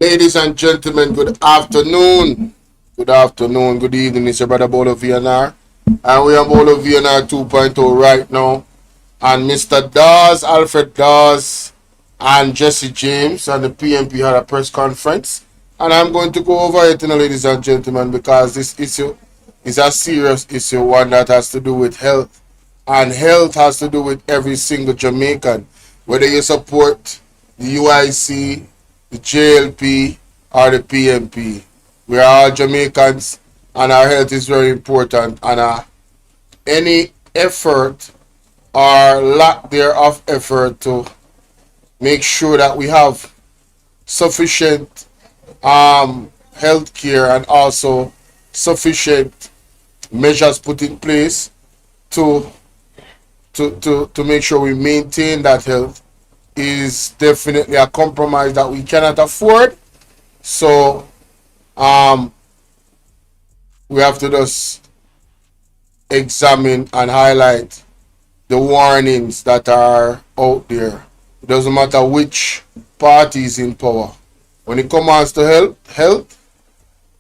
Ladies and gentlemen, good afternoon. Good afternoon, good evening. It's your brother Bolo VNR. And we are Bolo VNR 2.0 right now. And Mr. Dawes, ALFRED Dawes, and Jesse James and the PMP had a press conference. And I'm going to go over it, ladies and gentlemen, because this issue is a serious issue, one that has to do with health. And health has to do with every single Jamaican, whether you support the UIC, the JLP, or the PMP. We are all Jamaicans, and our health is very important. And any effort or lack thereof effort to make sure that we have sufficient health care and also sufficient measures put in place to make sure we maintain that health is definitely a compromise that we cannot afford. So we have to just examine and highlight the warnings that are out there. It doesn't matter which party is in power. When it comes to health,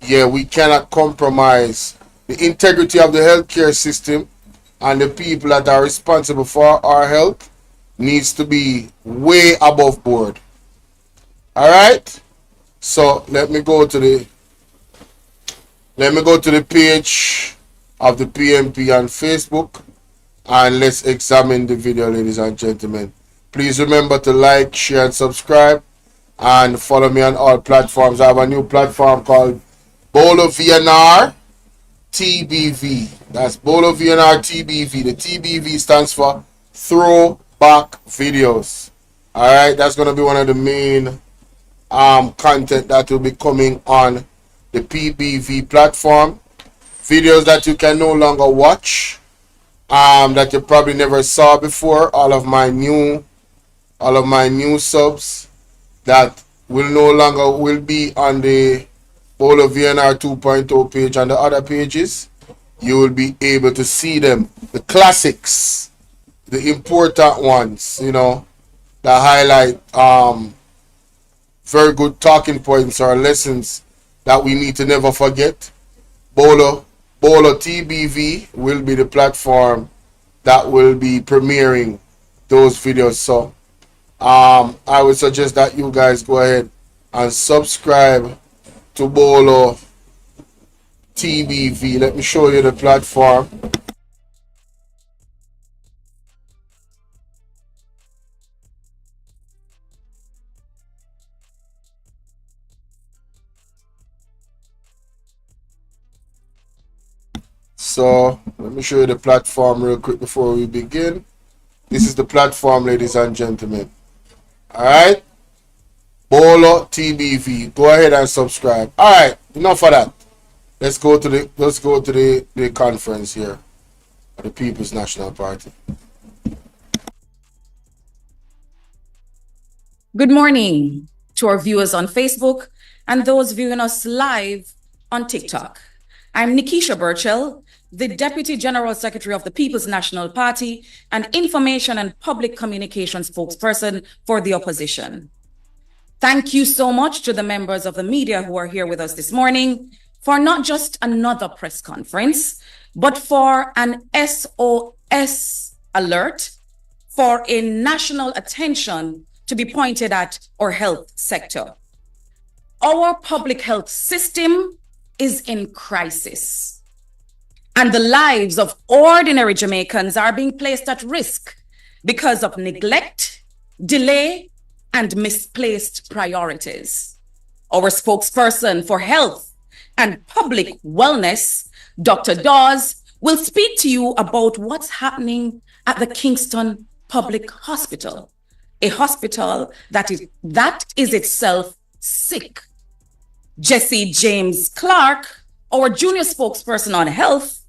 yeah, we cannot compromise the integrity of the healthcare system, and the people that are responsible for our health needs to be way above board. All right. So let me go to the page of the PMP on Facebook, and let's examine the video, ladies and gentlemen. Please remember to like, share, and subscribe, and follow me on all platforms. I have a new platform called Bolo VNR TBV. That's Bolo VNR TBV. The TBV stands for Throwback Videos. Alright, that's going to be one of the main content that will be coming on the PBV platform. Videos that you can no longer watch, that you probably never saw before. All of my new subs that will be on the Bolo VNR 2.0 page and the other pages. You will be able to see them, the classics, the important ones, that highlight very good talking points or lessons that we need to never forget. Bolo TBV will be the platform that will be premiering those videos. So I would suggest that you guys go ahead and subscribe to Bolo TBV. Let me show you the platform. So let me show you the platform real quick before we begin. This is the platform, ladies and gentlemen. All right, Bolo TBV. Go ahead and subscribe. All right, enough of that. Let's go to the conference here of the People's National Party. Good morning to our viewers on Facebook and those viewing us live on TikTok. I'm Nikisha Burchell, the Deputy General Secretary of the People's National Party and Information and Public Communications spokesperson for the opposition. Thank you so much to the members of the media who are here with us this morning for not just another press conference, but for an SOS alert for a national attention to be pointed at our health sector. Our public health system is in crisis, and the lives of ordinary Jamaicans are being placed at risk because of neglect, delay, and misplaced priorities. Our spokesperson for health and public wellness, Dr. Dawes, will speak to you about what's happening at the Kingston Public Hospital, a hospital that is itself sick. Jesse James Clark, our junior spokesperson on health,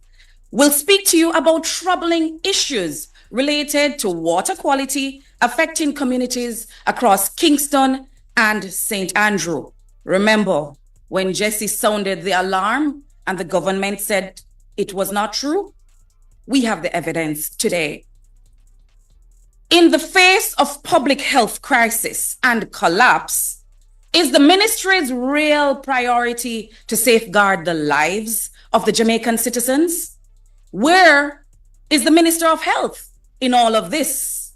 will speak to you about troubling issues related to water quality affecting communities across Kingston and St. Andrew. Remember, when Jesse sounded the alarm and the government said it was not true? We have the evidence today. In the face of public health crisis and collapse, Is the ministry's real priority to safeguard the lives of the Jamaican citizens? Where is the Minister of Health in all of this?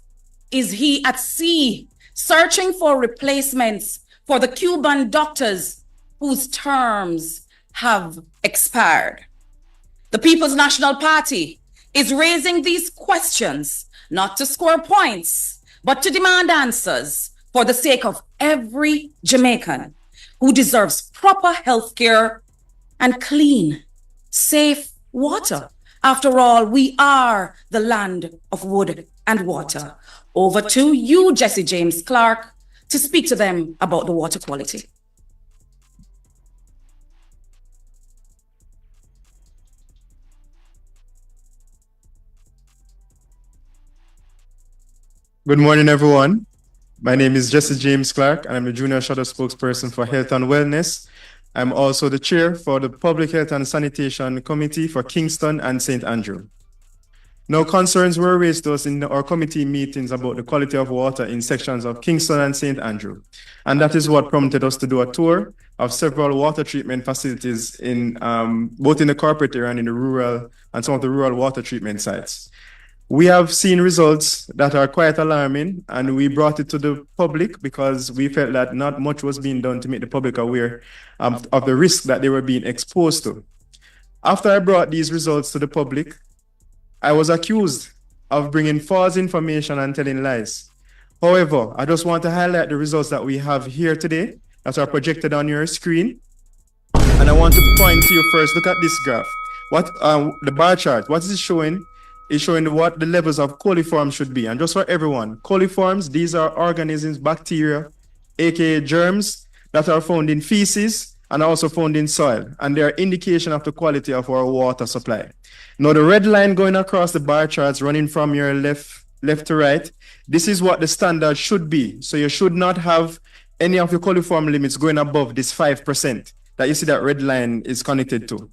Is he at sea searching for replacements for the Cuban doctors whose terms have expired? The People's National Party is raising these questions not to score points, but to demand answers for the sake of every Jamaican who deserves proper health care and clean, safe water. After all, we are the land of wood and water. Over to you, Jesse James Clark, to speak to them about the water quality. Good morning, everyone. My name is Jesse James Clark, and I'm the Junior Shadow Spokesperson for Health and Wellness. I'm also the chair for the Public Health and Sanitation Committee for Kingston and St. Andrew. Now, concerns were raised to us in our committee meetings about the quality of water in sections of Kingston and St. Andrew. And that is what prompted us to do a tour of several water treatment facilities in both in the corporate area and in the rural and some of the rural water treatment sites. We have seen results that are quite alarming, and we brought it to the public because we felt that not much was being done to make the public aware of the risk that they were being exposed to. After I brought these results to the public, I was accused of bringing false information and telling lies. However, I just want to highlight the results that we have here today that are projected on your screen. And I want to point to you first, look at this graph. What the bar chart, what is it showing? Is showing what the levels of coliforms should be. And just for everyone, coliforms, these are organisms, bacteria, aka germs, that are found in feces and also found in soil. And they are indication of the quality of our water supply. Now, the red line going across the bar charts running from your left to right, this is what the standard should be. So you should not have any of your coliform limits going above this 5% that you see that red line is connected to.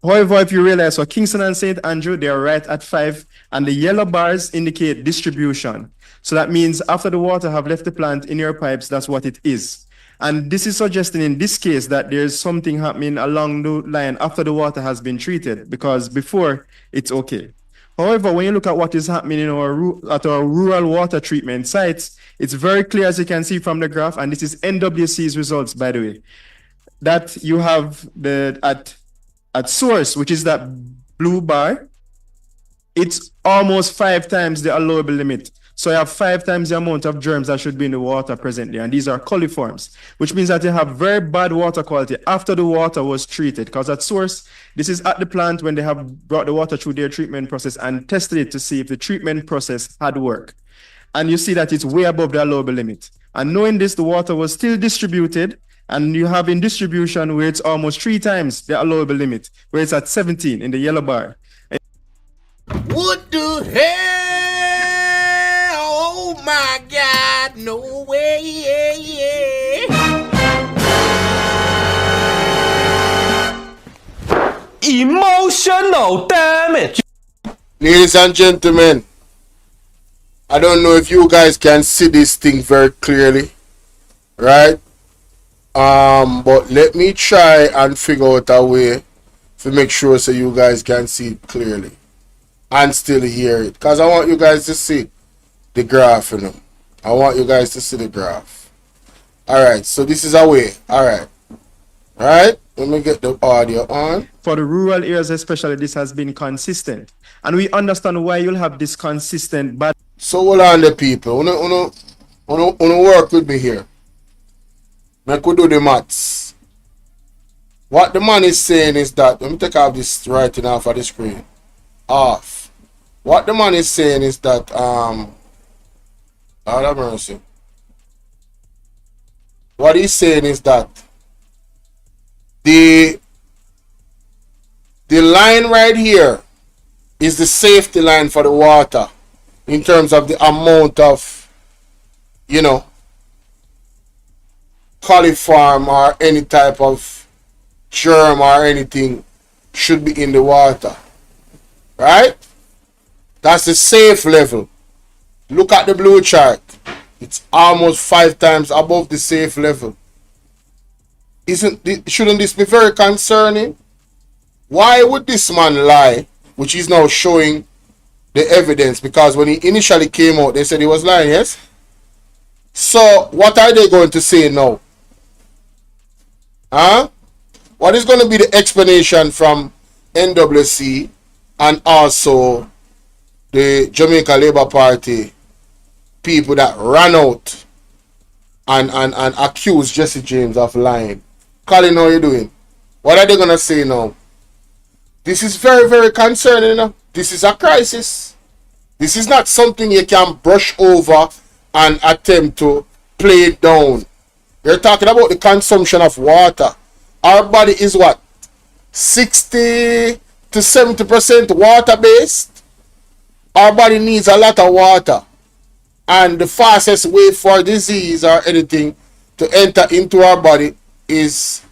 However, if you realize, for Kingston and St. Andrew, they are right at 5, and the yellow bars indicate distribution. So that means after the water have left the plant in your pipes, that's what it is. And this is suggesting in this case that there's something happening along the line after the water has been treated, because before it's okay. However, when you look at what is happening in our rural water treatment sites, it's very clear, as you can see from the graph, and this is NWC's results, by the way, that you have at source, which is that blue bar, it's almost 5 times the allowable limit. So you have 5 times the amount of germs that should be in the water presently. And these are coliforms, which means that you have very bad water quality after the water was treated. Because at source, this is at the plant when they have brought the water through their treatment process and tested it to see if the treatment process had worked. And you see that it's way above the allowable limit. And knowing this, the water was still distributed. And you have in distribution where it's almost 3 times the allowable limit, where it's at 17 in the yellow bar. What the hell? Oh my God, no way. Emotional damage. Ladies and gentlemen, I don't know if you guys can see this thing very clearly, right? But let me try and figure out a way to make sure so you guys can see it clearly and still hear it, because I want you guys to see the graph, you know. I want you guys to see the graph. Alright, so this is a way. Alright, let me get the audio on. For the rural areas especially, this has been consistent, and we understand why you'll have this consistent bad. So hold on, the people, uno work with me here. I could do the maths. What the man is saying is that, let me take off this writing off of the screen. Off. What the man is saying is that, Lord have mercy. What he's saying is that the line right here is the safety line for the water in terms of the amount of, you know, coliform or any type of germ or anything should be in the water, right? That's the safe level. Look at the blue chart. It's almost 5 times above the safe level. shouldn't this be very concerning? Why would this man lie, which he's now showing the evidence? Because when he initially came out, they said he was lying, yes? So, what are they going to say now? Huh? What is going to be the explanation from NWC and also the Jamaica Labour Party people that ran out and accused Jesse James of lying? Colin, how you doing? What are they going to say now? This is very, very concerning. You know? This is a crisis. This is not something you can brush over and attempt to play it down. You're talking about the consumption of water. Our body is what? 60 to 70% water based. Our body needs a lot of water. And the fastest way for disease or anything to enter into our body is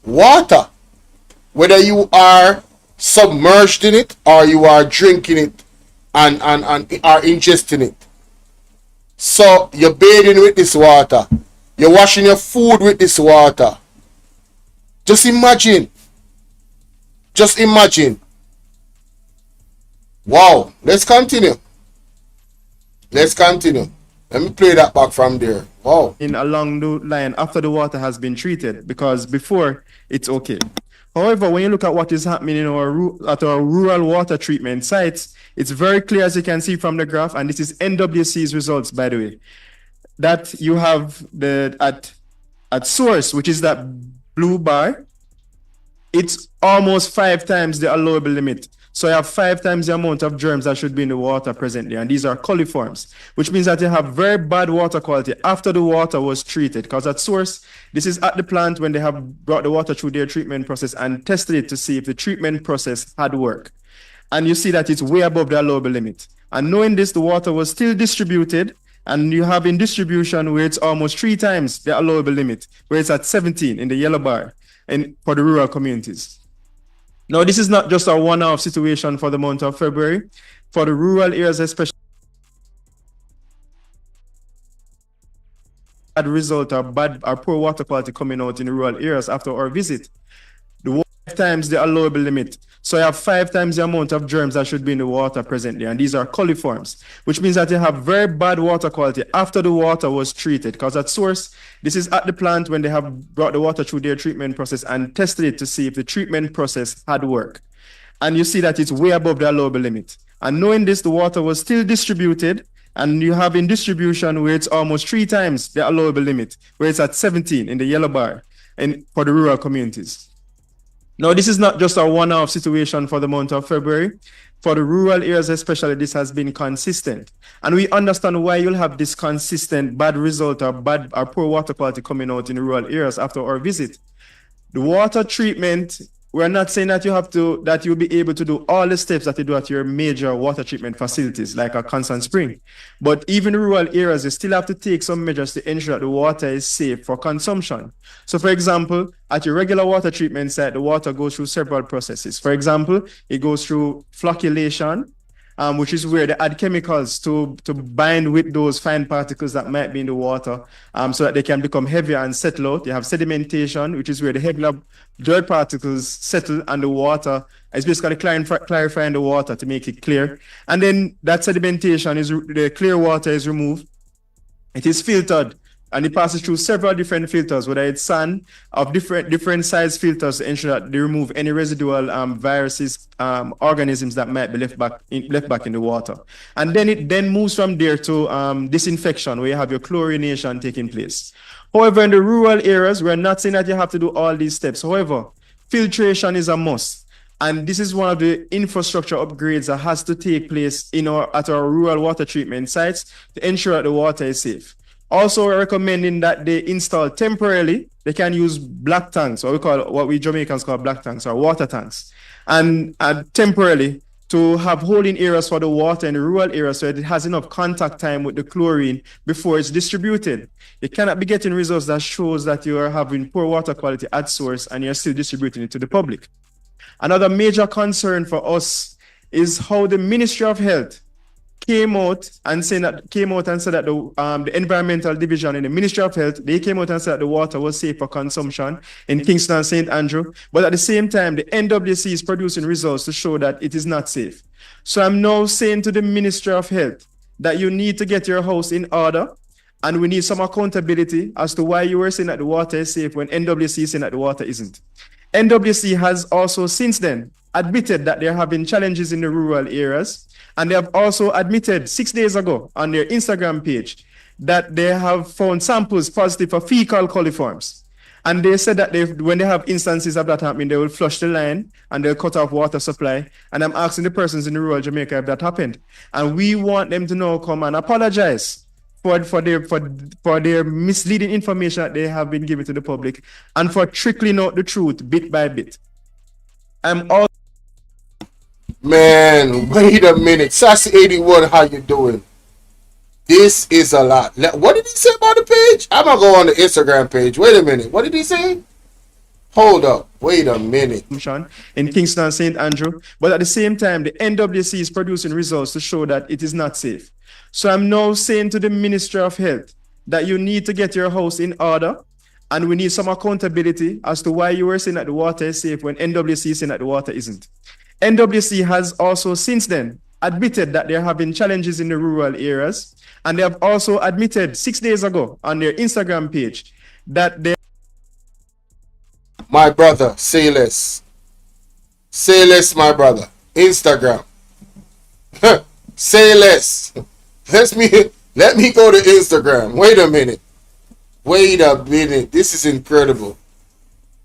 water. Whether you are submerged in it or you are drinking it and are ingesting it. So you're bathing with this water. You're washing your food with this water. Just imagine. Just imagine. Wow. Let's continue. Let's continue. Let me play that back from there. Wow. In along the line after the water has been treated, because before it's okay. However, when you look at what is happening in our rural water treatment sites, it's very clear, as you can see from the graph, and this is NWC's results, by the way, that you have at source, which is that blue bar, it's almost 5 times the allowable limit. So you have 5 times the amount of germs that should be in the water presently, and these are coliforms, which means that you have very bad water quality after the water was treated, because at source, this is at the plant when they have brought the water through their treatment process and tested it to see if the treatment process had worked. And you see that it's way above the allowable limit. And knowing this, the water was still distributed, and you have in distribution where it's almost 3 times the allowable limit, where it's at 17 in the yellow bar and for the rural communities. Now, this is not just a one-off situation for the month of February. For the rural areas, especially, bad result or bad or poor water quality coming out in the rural areas after our visit. The 5 times the allowable limit. So you have 5 times the amount of germs that should be in the water presently, and these are coliforms, which means that you have very bad water quality after the water was treated, because at source, this is at the plant when they have brought the water through their treatment process and tested it to see if the treatment process had worked. And you see that it's way above the allowable limit. And knowing this, the water was still distributed, and you have in distribution where it's almost 3 times the allowable limit, where it's at 17 in the yellow bar and for the rural communities. Now, this is not just a one-off situation for the month of February. For the rural areas especially, this has been consistent. And we understand why you'll have this consistent bad result or bad or poor water quality coming out in the rural areas after our visit. The water treatment, we're not saying that you'll be able to do all the steps that you do at your major water treatment facilities, like a Constant Spring. But even in rural areas, you still have to take some measures to ensure that the water is safe for consumption. So, for example, at your regular water treatment site, the water goes through several processes. For example, it goes through flocculation, which is where they add chemicals to bind with those fine particles that might be in the water, so that they can become heavier and settle out. You have sedimentation, which is where the heavier dirt particles settle and the water is basically clarifying the water to make it clear. And then that sedimentation the clear water is removed. It is filtered, and it passes through several different filters, whether it's sand of different size filters, to ensure that they remove any residual viruses, organisms that might be left back in the water. And then it moves from there to disinfection, where you have your chlorination taking place. However, in the rural areas, we're not saying that you have to do all these steps. However, filtration is a must. And this is one of the infrastructure upgrades that has to take place at our rural water treatment sites to ensure that the water is safe. Also, we're recommending that they install temporarily, they can use black tanks, what we Jamaicans call black tanks, or water tanks, and temporarily to have holding areas for the water in the rural areas so that it has enough contact time with the chlorine before it's distributed. You cannot be getting results that shows that you are having poor water quality at source and you're still distributing it to the public. Another major concern for us is how the Ministry of Health came out and said that the environmental division in the Ministry of Health, they came out and said that the water was safe for consumption in Kingston and St. Andrew. But at the same time, the NWC is producing results to show that it is not safe. So I'm now saying to the Ministry of Health that you need to get your house in order, and we need some accountability as to why you were saying that the water is safe when NWC is saying that the water isn't. NWC has also since then admitted that they're having challenges in the rural areas, and they have also admitted 6 days ago on their Instagram page that they have found samples positive for fecal coliforms. And they said that when they have instances of that happening, they will flush the line and they'll cut off water supply. And I'm asking the persons in the rural Jamaica if that happened. And we want them to now come and apologize for their misleading information that they have been given to the public and for trickling out the truth bit by bit. I'm all Man, wait a minute. Sassy81, how you doing? This is a lot. What did he say about the page? I'm going to go on the Instagram page. Wait a minute. What did he say? Hold up. Wait a minute. In Kingston and St. Andrew. But at the same time, the NWC is producing results to show that it is not safe. So I'm now saying to the Ministry of Health that you need to get your house in order, and we need some accountability as to why you were saying that the water is safe when NWC is saying that the water isn't. NWC has also since then admitted that they're having challenges in the rural areas, and they have also admitted 6 days ago on their Instagram page that they... My brother, say less. Say less, my brother. Instagram. Say less. Let me go to Instagram. Wait a minute. Wait a minute. This is incredible.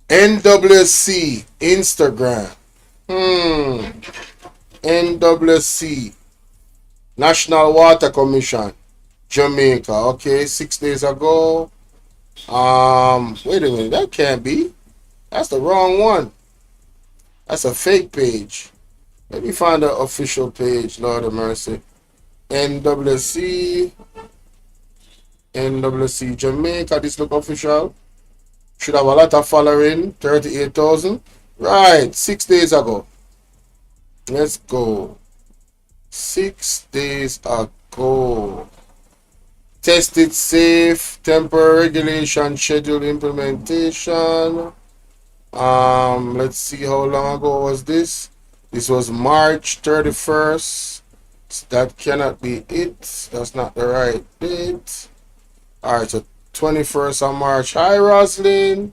NWC Instagram. NWC National Water Commission Jamaica. Okay, 6 days ago. Wait a minute. That can't be. That's the wrong one. That's a fake page. Let me find the official page. Lord of mercy. NWC Jamaica. This look official. Should have a lot of following. 38,000. Right. 6 days ago. Let's go. 6 days ago. Tested safe. Temporary regulation. Schedule implementation. Let's see how long ago was this. This was March 31st. That cannot be it. That's not the right date. Alright, so 21st of March. Hi, Roslyn.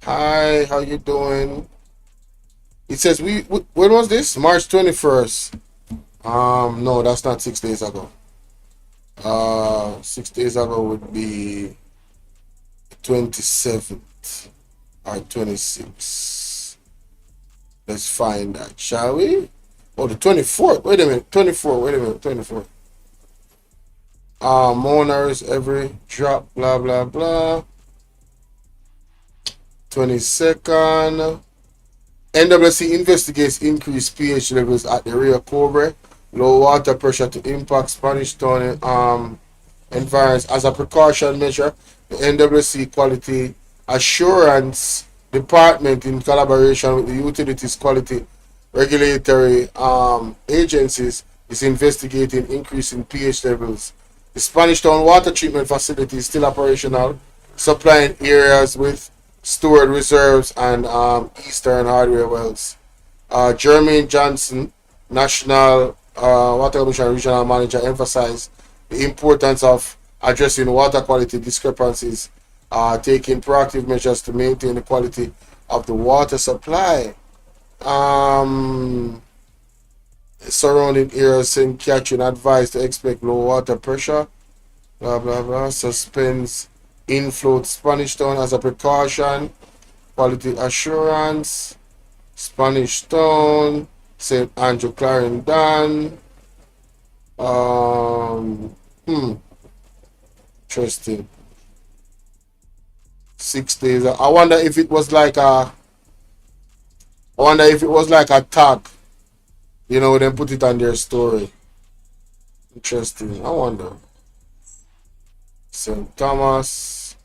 Hi, how you doing? It says when was this? March 21st. No, that's not 6 days ago. 6 days ago would be 27th or 26th. Let's find that, shall we? Oh, the 24th. Wait a minute. 24th. Wait a minute. 24th. Mourners every drop. Blah blah blah. 22nd. NWC investigates increased pH levels at the Rio Cobre. Low water pressure to impact Spanish Town environs. As a precaution measure, the NWC Quality Assurance Department, in collaboration with the Utilities Quality Regulatory agencies, is investigating increasing pH levels. The Spanish Town water treatment facility is still operational, supplying areas with stored reserves and Eastern hardware wells. Jermaine Johnson, National Water Commission Regional Manager, emphasized the importance of addressing water quality discrepancies, taking proactive measures to maintain the quality of the water supply. Surrounding areas, St. Catherine advised to expect low water pressure. Blah blah blah. Suspends inflow to Spanish Town as a precaution. Quality assurance. Spanish Town. St. Andrew Clarendon. Interesting. 6 days. I wonder if it was like a tag. You know, then put it on their story. Interesting. I wonder. St. Thomas.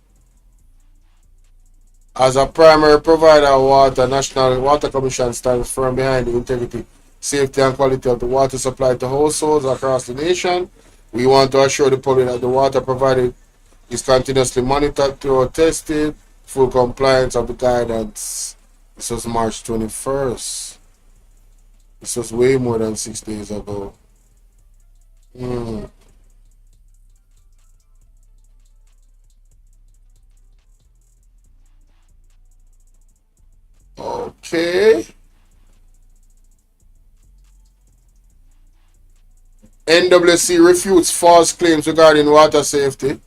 As a primary provider of water, National Water Commission stands firm behind the integrity safety and quality of the water supply to households across the nation. We want to assure the public that the water provided is continuously monitored through tested, full compliance of the guidance. This was March 21st. This was way more than 6 days ago. Okay. NWC refutes false claims regarding water safety.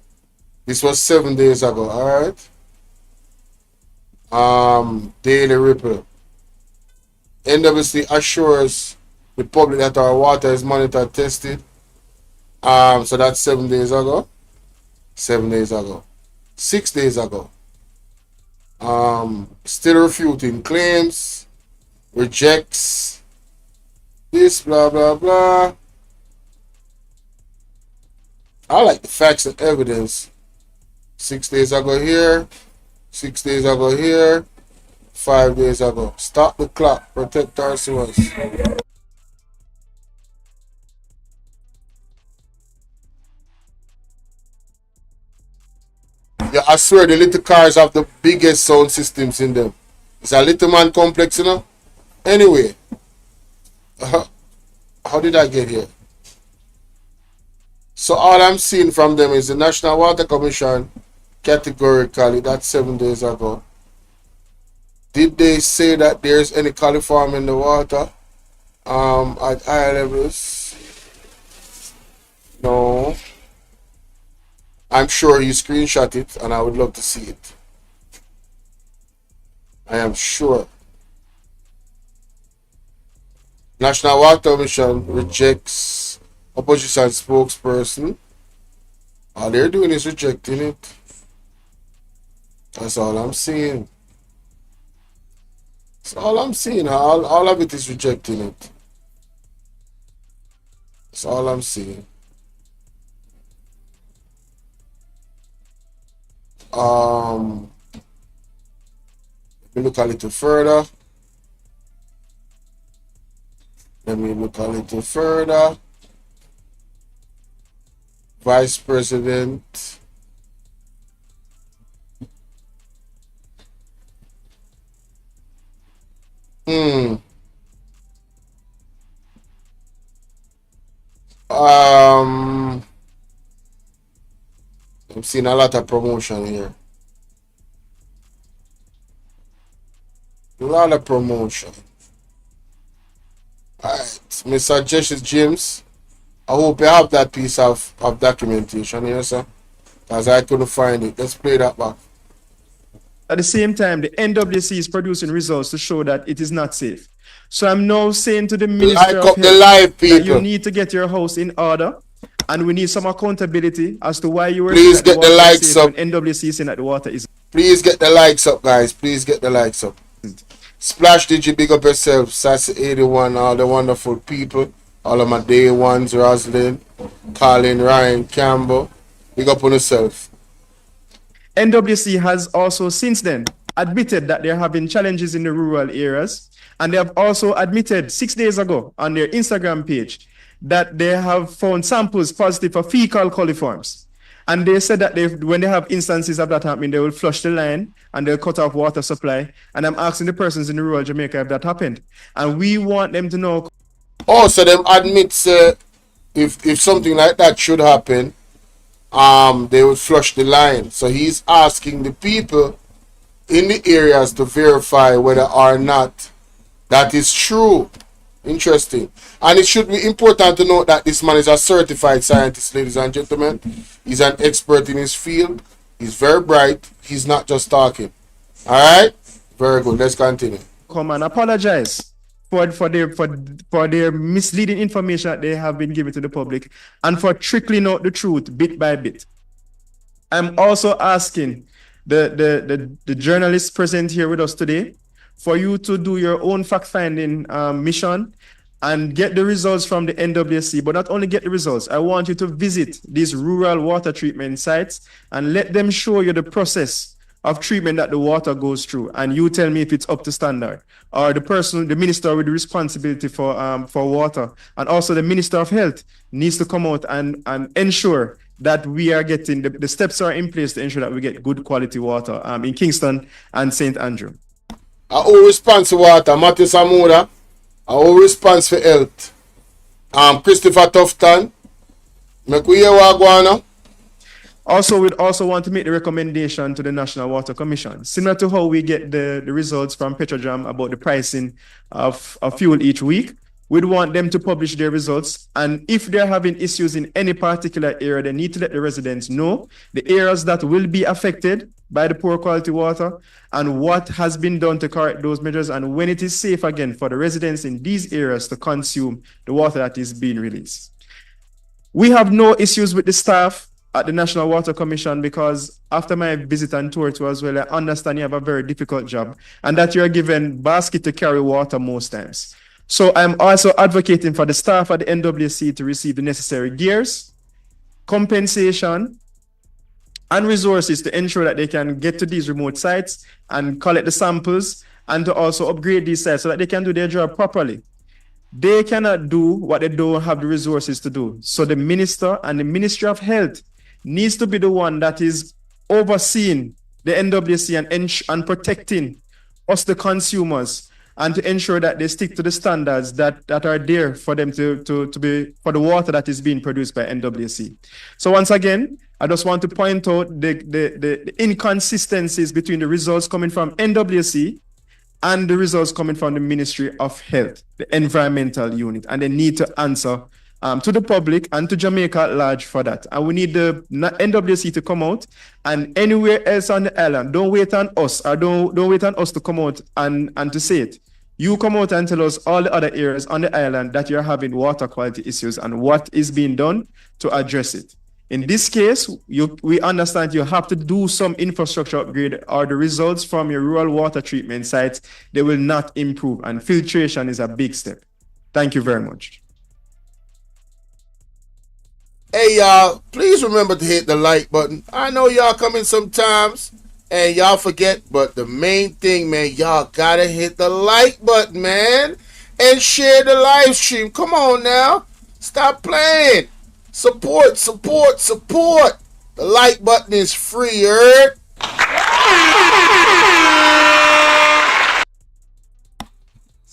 This was 7 days ago, all right? Daily Ripple. NWC assures the public that our water is monitored, tested. So that's 7 days ago. 7 days ago. 6 days ago. Still refuting claims. Rejects this, blah, blah, blah. I like the facts and evidence. 6 days ago here. 6 days ago here. 5 days ago. Stop the clock. Protect our source. Yeah, I swear the little cars have the biggest sound systems in them. It's a little man complex, you know? Anyway. How did I get here? So all I'm seeing from them is the National Water Commission categorically, that's 7 days ago. Did they say that there's any coliform in the water at higher levels? No. I'm sure you screenshot it and I would love to see it. I am sure. National Water Commission rejects opposition spokesperson. All they're doing is rejecting it. That's all I'm seeing. That's all I'm seeing. All of it is rejecting it. That's all I'm seeing. Let me look a little further. Let me look a little further. Vice President. I'm seeing a lot of promotion here. A lot of promotion. Alright, Mr. Jesse James. I hope you have that piece of documentation here, sir. Because I couldn't find it. Let's play that back. At the same time, the NWC is producing results to show that it is not safe. So I'm now saying to the Minister Like of up the Health live, that you people. need to get your house in order, and we need some accountability as to why you were Please saying that get the water is likes safe up. when NWC is saying that the water is. Please get the likes up, guys. Please get the likes up. Splash Digi, big up yourself. Sassy81, all the wonderful people. All of my day ones, Roslyn, Colin, Ryan, Campbell. Big up on yourself. NWC has also since then admitted that they're having challenges in the rural areas, and they have also admitted 6 days ago on their Instagram page that they have found samples positive for fecal coliforms. And they said that when they have instances of that happening, they will flush the line and they'll cut off water supply. And I'm asking the persons in the rural Jamaica if that happened. And we want them to know. Oh, so them admits if something like that should happen, they would flush the line. So he's asking the people in the areas to verify whether or not that is true. Interesting. And it should be important to note that this man is a certified scientist, ladies and gentlemen. He's an expert in his field. He's very bright. He's not just talking. All right? Very good. Let's continue. Come and apologize for their misleading information that they have been given to the public and for trickling out the truth bit by bit. I'm also asking the journalists present here with us today for you to do your own fact-finding mission and get the results from the NWC. But not only get the results, I want you to visit these rural water treatment sites and let them show you the process of treatment that the water goes through, and you tell me if it's up to standard, or the minister with the responsibility for water, and also the Minister of Health needs to come out and ensure that we are getting the steps are in place to ensure that we get good quality water in Kingston and St. Andrew. Our response to water, Matthew Samuda. Our response for health. Christopher Tufton. Make we hear what going on. Also, we'd also want to make the recommendation to the National Water Commission, similar to how we get the results from Petrojam about the pricing of fuel each week. We'd want them to publish their results, and if they're having issues in any particular area, they need to let the residents know the areas that will be affected by the poor quality water and what has been done to correct those measures, and when it is safe again for the residents in these areas to consume the water that is being released. We have no issues with the staff at the National Water Commission, because after my visit and tour too as well, I understand you have a very difficult job and that you're given basket to carry water most times. So I'm also advocating for the staff at the NWC to receive the necessary gears, compensation, and resources to ensure that they can get to these remote sites and collect the samples, and to also upgrade these sites so that they can do their job properly. They cannot do what they don't have the resources to do. So the minister and the Ministry of Health needs to be the one that is overseeing the NWC and protecting us, the consumers, and to ensure that they stick to the standards that are there for them to be for the water that is being produced by NWC. So once again, I just want to point out the inconsistencies between the results coming from NWC and the results coming from the Ministry of Health, the environmental unit, and they need to answer to the public and to Jamaica at large for that. And we need the NWC to come out, and anywhere else on the island, don't wait on us, or don't wait on us to come out and to say it. You come out and tell us all the other areas on the island that you're having water quality issues and what is being done to address it. In this case, we understand you have to do some infrastructure upgrade, or the results from your rural water treatment sites, they will not improve, and filtration is a big step. Thank you very much. Hey, y'all, please remember to hit the like button. I know y'all come in sometimes and y'all forget, but the main thing, man, y'all gotta hit the like button, man, and share the live stream. Come on now. Stop playing. Support, support, support. The like button is free, you heard?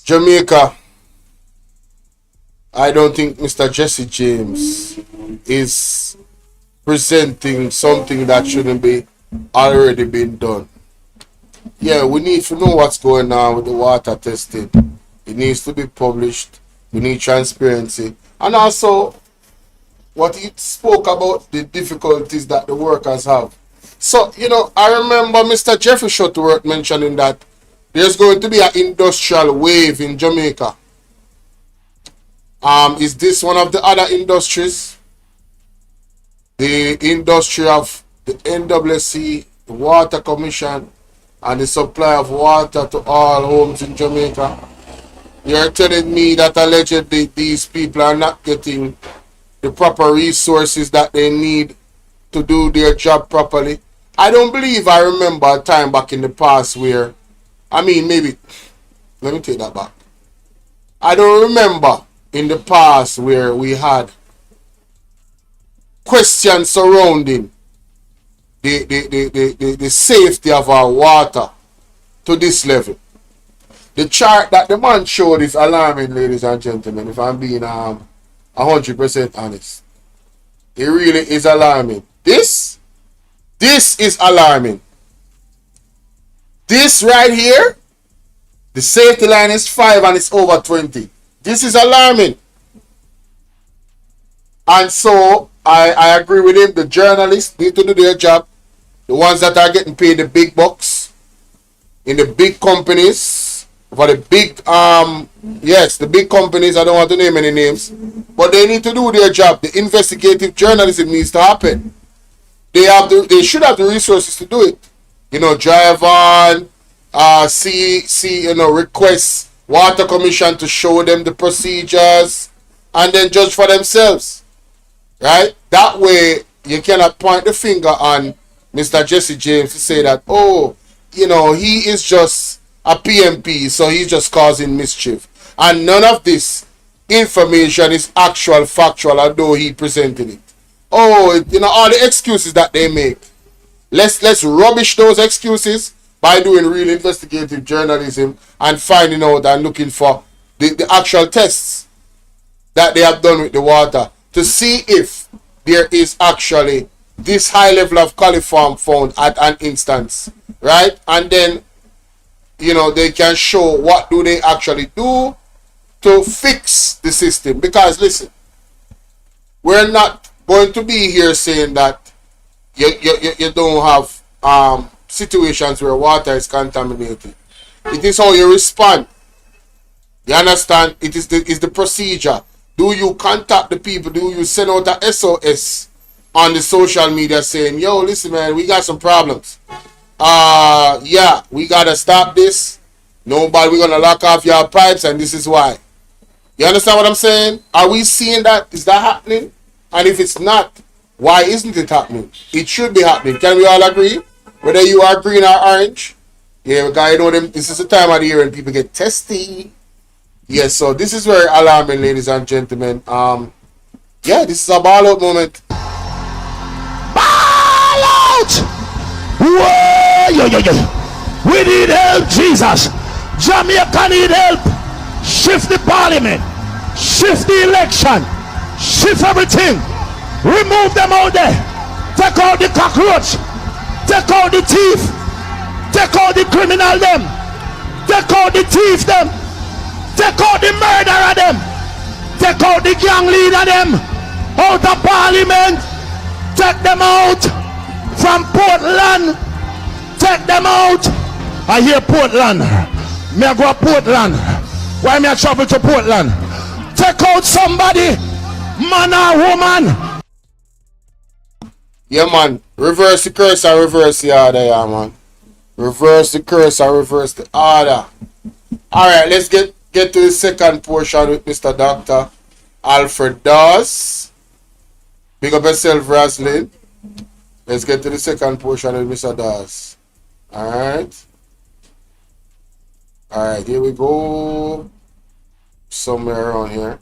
Jamaica, I don't think Mr. Jesse James is presenting something that shouldn't be already been done. Yeah, we need to know what's going on with the water testing. It needs to be published. We need transparency. And also, what he spoke about, the difficulties that the workers have. So, you know, I remember Mr. Jeffrey Shuttleworth mentioning that there's going to be an industrial wave in Jamaica. Is this one of the other industries? The industry of the NWC, the Water Commission, and the supply of water to all homes in Jamaica. You're telling me that allegedly these people are not getting the proper resources that they need to do their job properly? I don't believe I remember a time back in the past where, let me take that back. I don't remember in the past where we had questions surrounding the safety of our water to this level. The chart that the man showed is alarming, ladies and gentlemen, if I'm being 100% honest. It really is alarming. This is alarming. This right here, the safety line is 5 and it's over 20. This is alarming. And so I agree with him. The journalists need to do their job. The ones that are getting paid the big bucks in the big companies, for the big the big companies, I don't want to name any names, but they need to do their job. The investigative journalism needs to happen. They should have the resources to do it. You know, drive on, request Water Commission to show them the procedures and then judge for themselves. Right? That way you cannot point the finger on Mr. Jesse James to say that, oh, you know, he is just a PMP, so he's just causing mischief. And none of this information is actual factual, although he presented it. Oh, you know, all the excuses that they make. Let's rubbish those excuses by doing real investigative journalism and finding out and looking for the actual tests that they have done with the water to see if there is actually this high level of coliform found at an instance, right? And then, you know, they can show what do they actually do to fix the system. Because listen, we're not going to be here saying that you don't have situations where water is contaminated. It is how you respond. You understand? It is the procedure. Do you contact the people? Do you send out a SOS on the social media saying, yo, listen, man, we got some problems. Yeah, we gotta stop this. Nobody, we're gonna lock off your pipes, and this is why. You understand what I'm saying? Are we seeing that? Is that happening? And if it's not, why isn't it happening? It should be happening. Can we all agree? Whether you are green or orange? Yeah, because you know them, this is the time of the year when people get testy. Yes, so this is very alarming, ladies and gentlemen. Yeah, this is a ball out moment. Ball out! Whoa, yo, yo, yo. We need help, Jesus. Jamaica need help. Shift the parliament. Shift the election. Shift everything. Remove them out there. Take out the cockroach. Take out the thief. Take out the criminal them. Take out the thief them. Take out the murderer them. Take out the gang leader them. Out of parliament. Take them out from Portland. Take them out. I hear Portland. Me I go to Portland. Why me I travel to Portland? Take out somebody, man or woman. Yeah, man. Reverse the curse and reverse the order, yeah, man. Reverse the curse and reverse the order. Alright, let's get to the second portion with Mr. Dr. ALFRED DAWES. Big up yourself, Raslin. Let's get to the second portion with Mr. DAWES. Alright. Alright, here we go. Somewhere around here.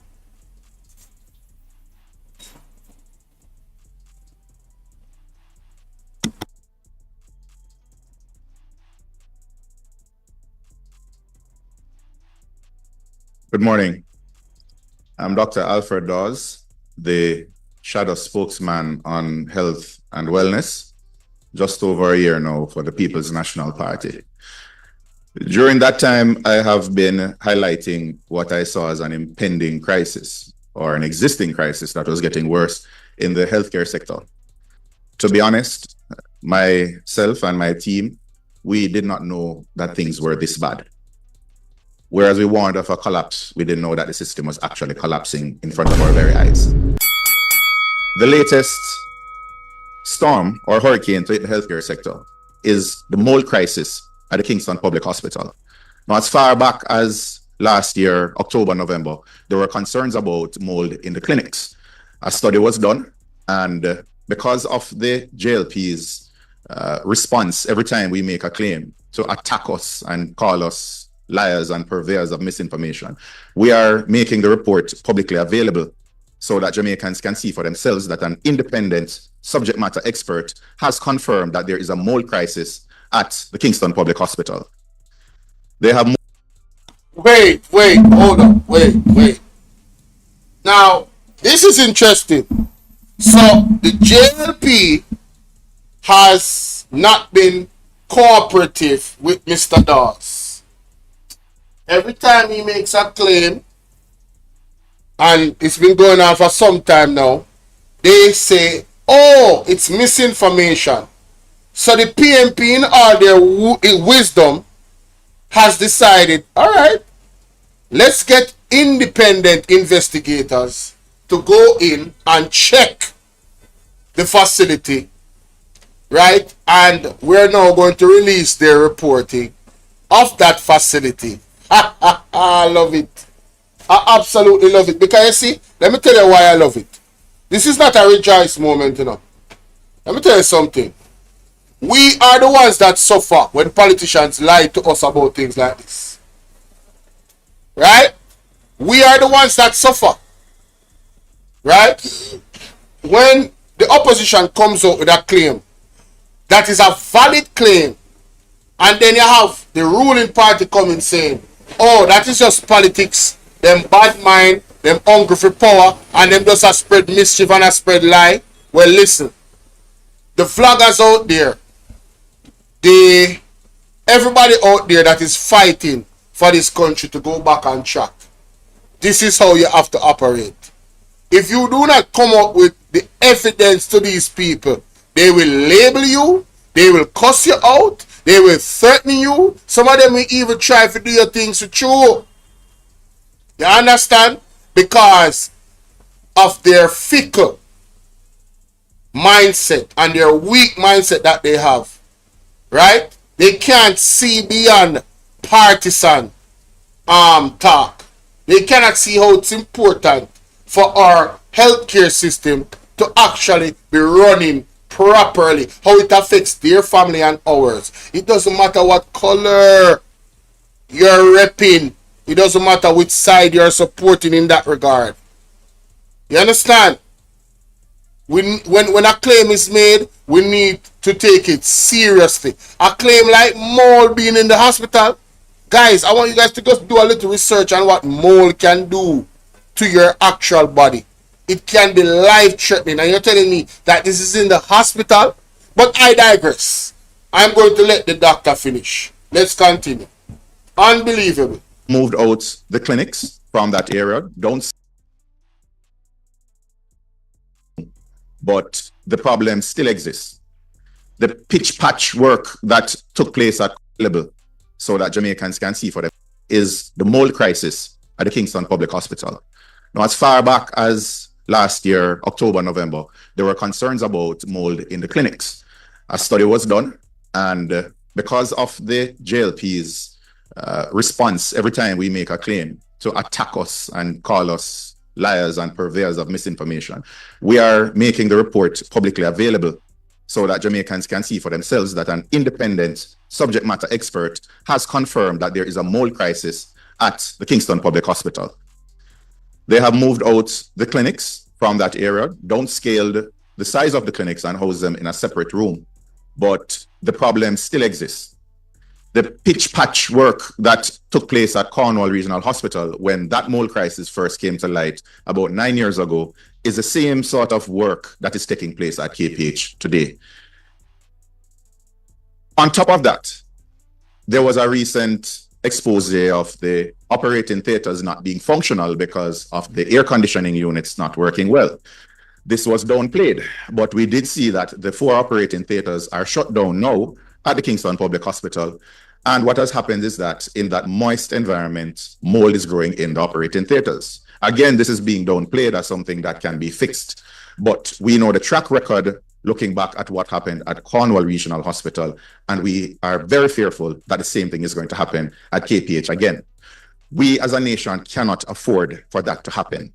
Good morning. I'm Dr. ALFRED DAWES, the shadow spokesman on health and wellness, just over a year now for the People's National Party. During that time, I have been highlighting what I saw as an impending crisis or an existing crisis that was getting worse in the healthcare sector. To be honest, myself and my team, we did not know that things were this bad. Whereas we warned of a collapse, we didn't know that the system was actually collapsing in front of our very eyes. The latest storm or hurricane to hit the healthcare sector is the mold crisis at the Kingston Public Hospital. Now, as far back as last year, October, November, there were concerns about mold in the clinics. A study was done, and because of the JLP's response every time we make a claim to attack us and call us liars and purveyors of misinformation, we are making the report publicly available so that Jamaicans can see for themselves that an independent subject matter expert has confirmed that there is a mold crisis at the Kingston Public Hospital. They have... Wait, hold on, wait. Now, this is interesting. So, the JLP has not been cooperative with Mr. DAWES. Every time he makes a claim, and it's been going on for some time now, they say, oh, it's misinformation. So the PMP, in all their wisdom, has decided, all right, let's get independent investigators to go in and check the facility, right? And we're now going to release their reporting of that facility. I love it. I absolutely love it. Because you see, let me tell you why I love it. This is not a rejoice moment, you know. Let me tell you something. We are the ones that suffer when politicians lie to us about things like this. Right? We are the ones that suffer. Right? When the opposition comes out with a claim that is a valid claim, and then you have the ruling party coming saying, oh, that is just politics, them bad mind, them hungry for power, and them just a spread mischief and a spread lie. Well, listen, the vloggers out there, everybody out there that is fighting for this country to go back on track, this is how you have to operate. If you do not come up with the evidence to these people, they will label you, they will cuss you out, they will threaten you. Some of them will even try to do your things with you. You understand? Because of their fickle mindset and their weak mindset that they have. Right? They can't see beyond partisan talk. They cannot see how it's important for our healthcare system to actually be running properly, how it affects their family and ours. It doesn't matter what color you're repping. It doesn't matter which side you're supporting in that regard. You understand? When a claim is made, we need to take it seriously. A claim like mold being in the hospital, guys, I want you guys to just do a little research on what mold can do to your actual body. It can be life-threatening, and you're telling me that this is in the hospital? But I digress. I'm going to let the doctor finish. Let's continue. Unbelievable. Moved out the clinics from that area. But the problem still exists. The pitch patch work that took place at level, so that Jamaicans can see for them, is the mold crisis at the Kingston Public Hospital. Now, as far back as last year, October, November, there were concerns about mold in the clinics. A study was done, and because of the JLP's response every time we make a claim to attack us and call us liars and purveyors of misinformation, we are making the report publicly available so that Jamaicans can see for themselves that an independent subject matter expert has confirmed that there is a mold crisis at the Kingston Public Hospital. They have moved out the clinics from that area, downscaled the size of the clinics and housed them in a separate room. But the problem still exists. The pitch patch work that took place at Cornwall Regional Hospital when that mold crisis first came to light about 9 years ago is the same sort of work that is taking place at KPH today. On top of that, there was a recent expose of the operating theaters not being functional because of the air conditioning units not working well. This was downplayed, but we did see that the 4 operating theaters are shut down now at the Kingston Public Hospital. And what has happened is that in that moist environment, mold is growing in the operating theaters. Again, this is being downplayed as something that can be fixed, but we know the track record looking back at what happened at Cornwall Regional Hospital, and we are very fearful that the same thing is going to happen at KPH again. We as a nation cannot afford for that to happen.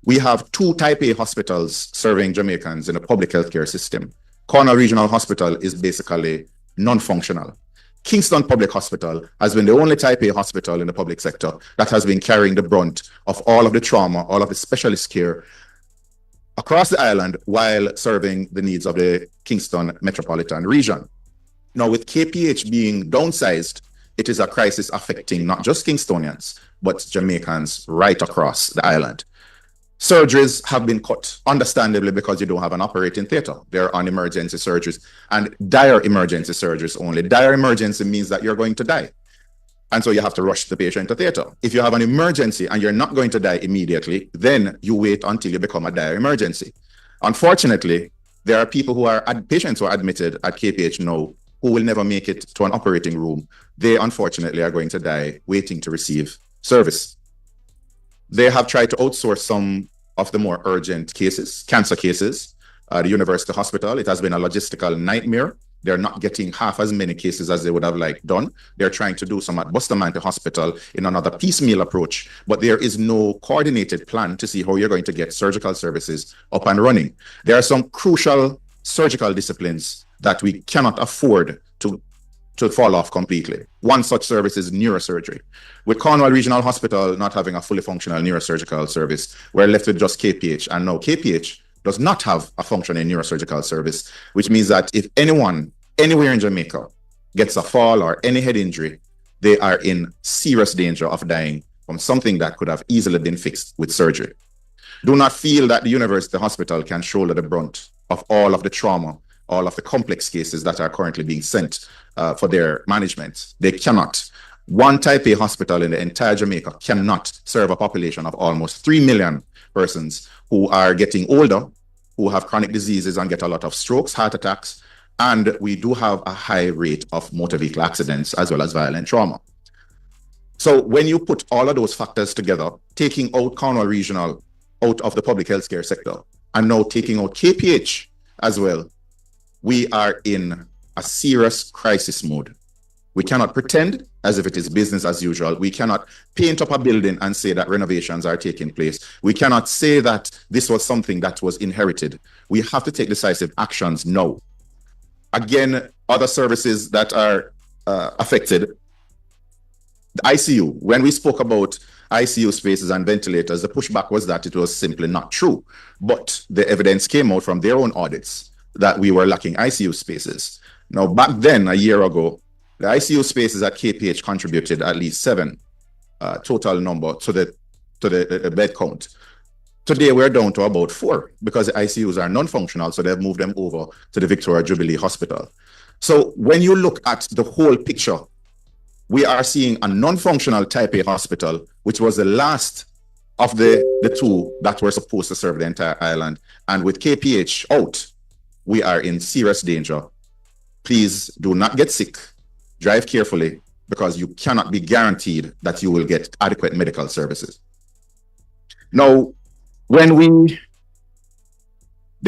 We have 2 Type A hospitals serving Jamaicans in the public healthcare system. Cornwall Regional Hospital is basically non-functional. Kingston Public Hospital has been the only Type A hospital in the public sector that has been carrying the brunt of all of the trauma, all of the specialist care across the island while serving the needs of the Kingston metropolitan region. Now, with KPH being downsized, it is a crisis affecting not just Kingstonians, but Jamaicans right across the island. Surgeries have been cut, understandably, because you don't have an operating theater. They're on emergency surgeries and dire emergency surgeries only. Dire emergency means that you're going to die. And so you have to rush the patient to theater. If you have an emergency and you're not going to die immediately, then you wait until you become a dire emergency. Unfortunately, there are people who are patients who are admitted at KPH now who will never make it to an operating room. They unfortunately are going to die waiting to receive service. They have tried to outsource some of the more urgent cases, cancer cases, the University Hospital. It has been a logistical nightmare. They're not getting half as many cases as they would have done. They're trying to do some at Bustamante Hospital in another piecemeal approach, but there is no coordinated plan to see how you're going to get surgical services up and running. There are some crucial surgical disciplines that we cannot afford to fall off completely. One such service is neurosurgery. With Cornwall Regional Hospital not having a fully functional neurosurgical service, we're left with just KPH. And now KPH does not have a functioning neurosurgical service, which means that if anyone anywhere in Jamaica gets a fall or any head injury, they are in serious danger of dying from something that could have easily been fixed with surgery. Do not feel that the University Hospital can shoulder the brunt of all of the trauma, all of the complex cases that are currently being sent for their management. They cannot. One type A hospital in the entire Jamaica cannot serve a population of almost 3 million persons who are getting older, who have chronic diseases and get a lot of strokes, heart attacks, and we do have a high rate of motor vehicle accidents as well as violent trauma. So when you put all of those factors together, taking out Cornwall Regional out of the public health care sector, and now taking out KPH as well, we are in a serious crisis mode. We cannot pretend as if it is business as usual. We cannot paint up a building and say that renovations are taking place. We cannot say that this was something that was inherited. We have to take decisive actions now. Again, other services that are affected, the ICU. When we spoke about ICU spaces and ventilators, the pushback was that it was simply not true. But the evidence came out from their own audits that we were lacking ICU spaces. Now, back then, a year ago, the ICU spaces at KPH contributed at least 7 total number to the bed count. Today, we're down to about 4 because the ICUs are non-functional, so they've moved them over to the Victoria Jubilee Hospital. So when you look at the whole picture, we are seeing a non-functional type A hospital, which was the last of the 2 that were supposed to serve the entire island. And with KPH out, we are in serious danger. Please do not get sick. Drive carefully, because you cannot be guaranteed that you will get adequate medical services. Now, there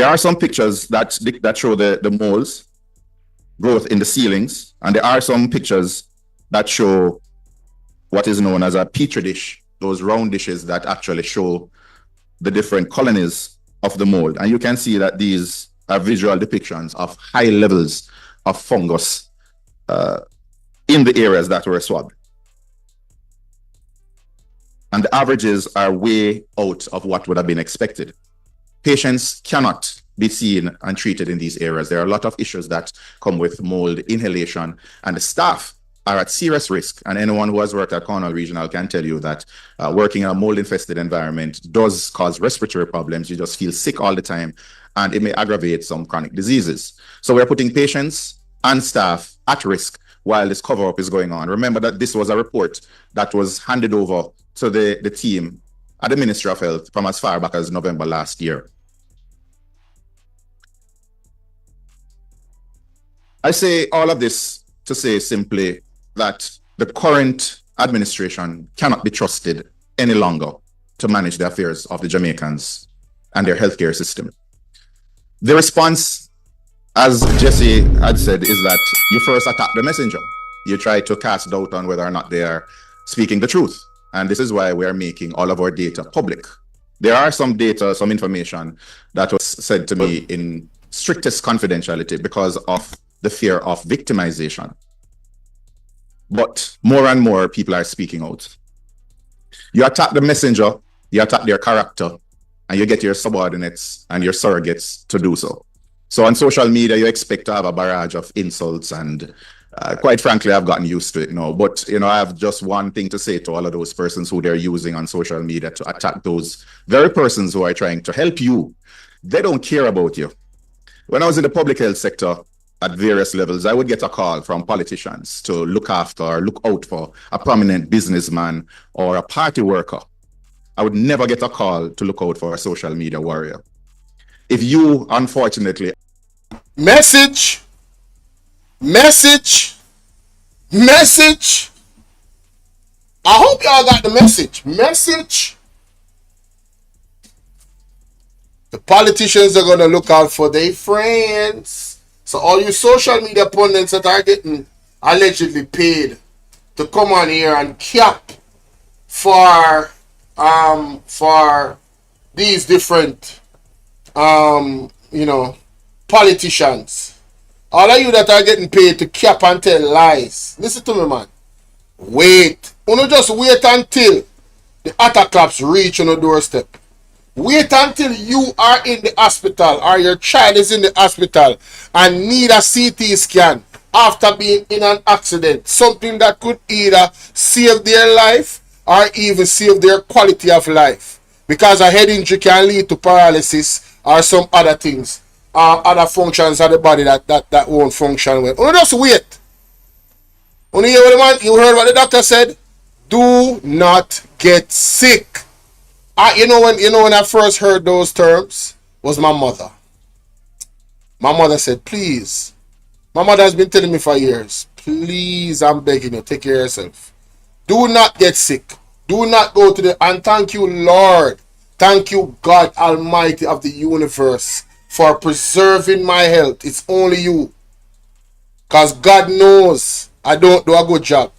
are some pictures that show the moles growth in the ceilings, and there are some pictures that show what is known as a petri dish, those round dishes that actually show the different colonies of the mold. And you can see that these are visual depictions of high levels of fungus in the areas that were swabbed. And the averages are way out of what would have been expected. Patients cannot be seen and treated in these areas. There are a lot of issues that come with mold inhalation, and the staff are at serious risk. And anyone who has worked at Cornwall Regional can tell you that working in a mold-infested environment does cause respiratory problems. You just feel sick all the time, and it may aggravate some chronic diseases. So we're putting patients and staff at risk while this cover-up is going on. Remember that this was a report that was handed over to the team at the Ministry of Health from as far back as November last year. I say all of this to say simply that the current administration cannot be trusted any longer to manage the affairs of the Jamaicans and their healthcare system. The response, as Jesse had said, is that you first attack the messenger. You try to cast doubt on whether or not they are speaking the truth. And this is why we are making all of our data public. There are some data, some information that was said to me in strictest confidentiality because of the fear of victimization. But more and more people are speaking out. You attack the messenger, you attack their character, and you get your subordinates and your surrogates to do so. So on social media, you expect to have a barrage of insults, and quite frankly, I've gotten used to it now. But, I have just one thing to say to all of those persons who they're using on social media to attack those very persons who are trying to help you. They don't care about you. When I was in the public health sector at various levels, I would get a call from politicians to look after or look out for a prominent businessman or a party worker. I would never get a call to look out for a social media warrior. If you, unfortunately... Message. I hope y'all got the message. The politicians are going to look out for their friends. So all you social media pundits that are getting allegedly paid to come on here and cap for these different politicians, All of you that are getting paid to cap and tell lies, listen to me, man. Wait. Uno just wait until the autoclaps reach on the doorstep. Wait until you are in the hospital or your child is in the hospital and need a CT scan after being in an accident. Something that could either save their life or even save their quality of life. Because a head injury can lead to paralysis or some other things. Other functions of the body that won't function well. Uno just wait. Uno hear what the man, you heard what the doctor said? Do not get sick. You know when I first heard those terms was my mother. My mother said, please. My mother has been telling me for years, please, I'm begging you, take care of yourself. Do not get sick. Do not go to the, and thank you, Lord. Thank you, God Almighty of the universe, for preserving my health. It's only you. Because God knows I don't do a good job.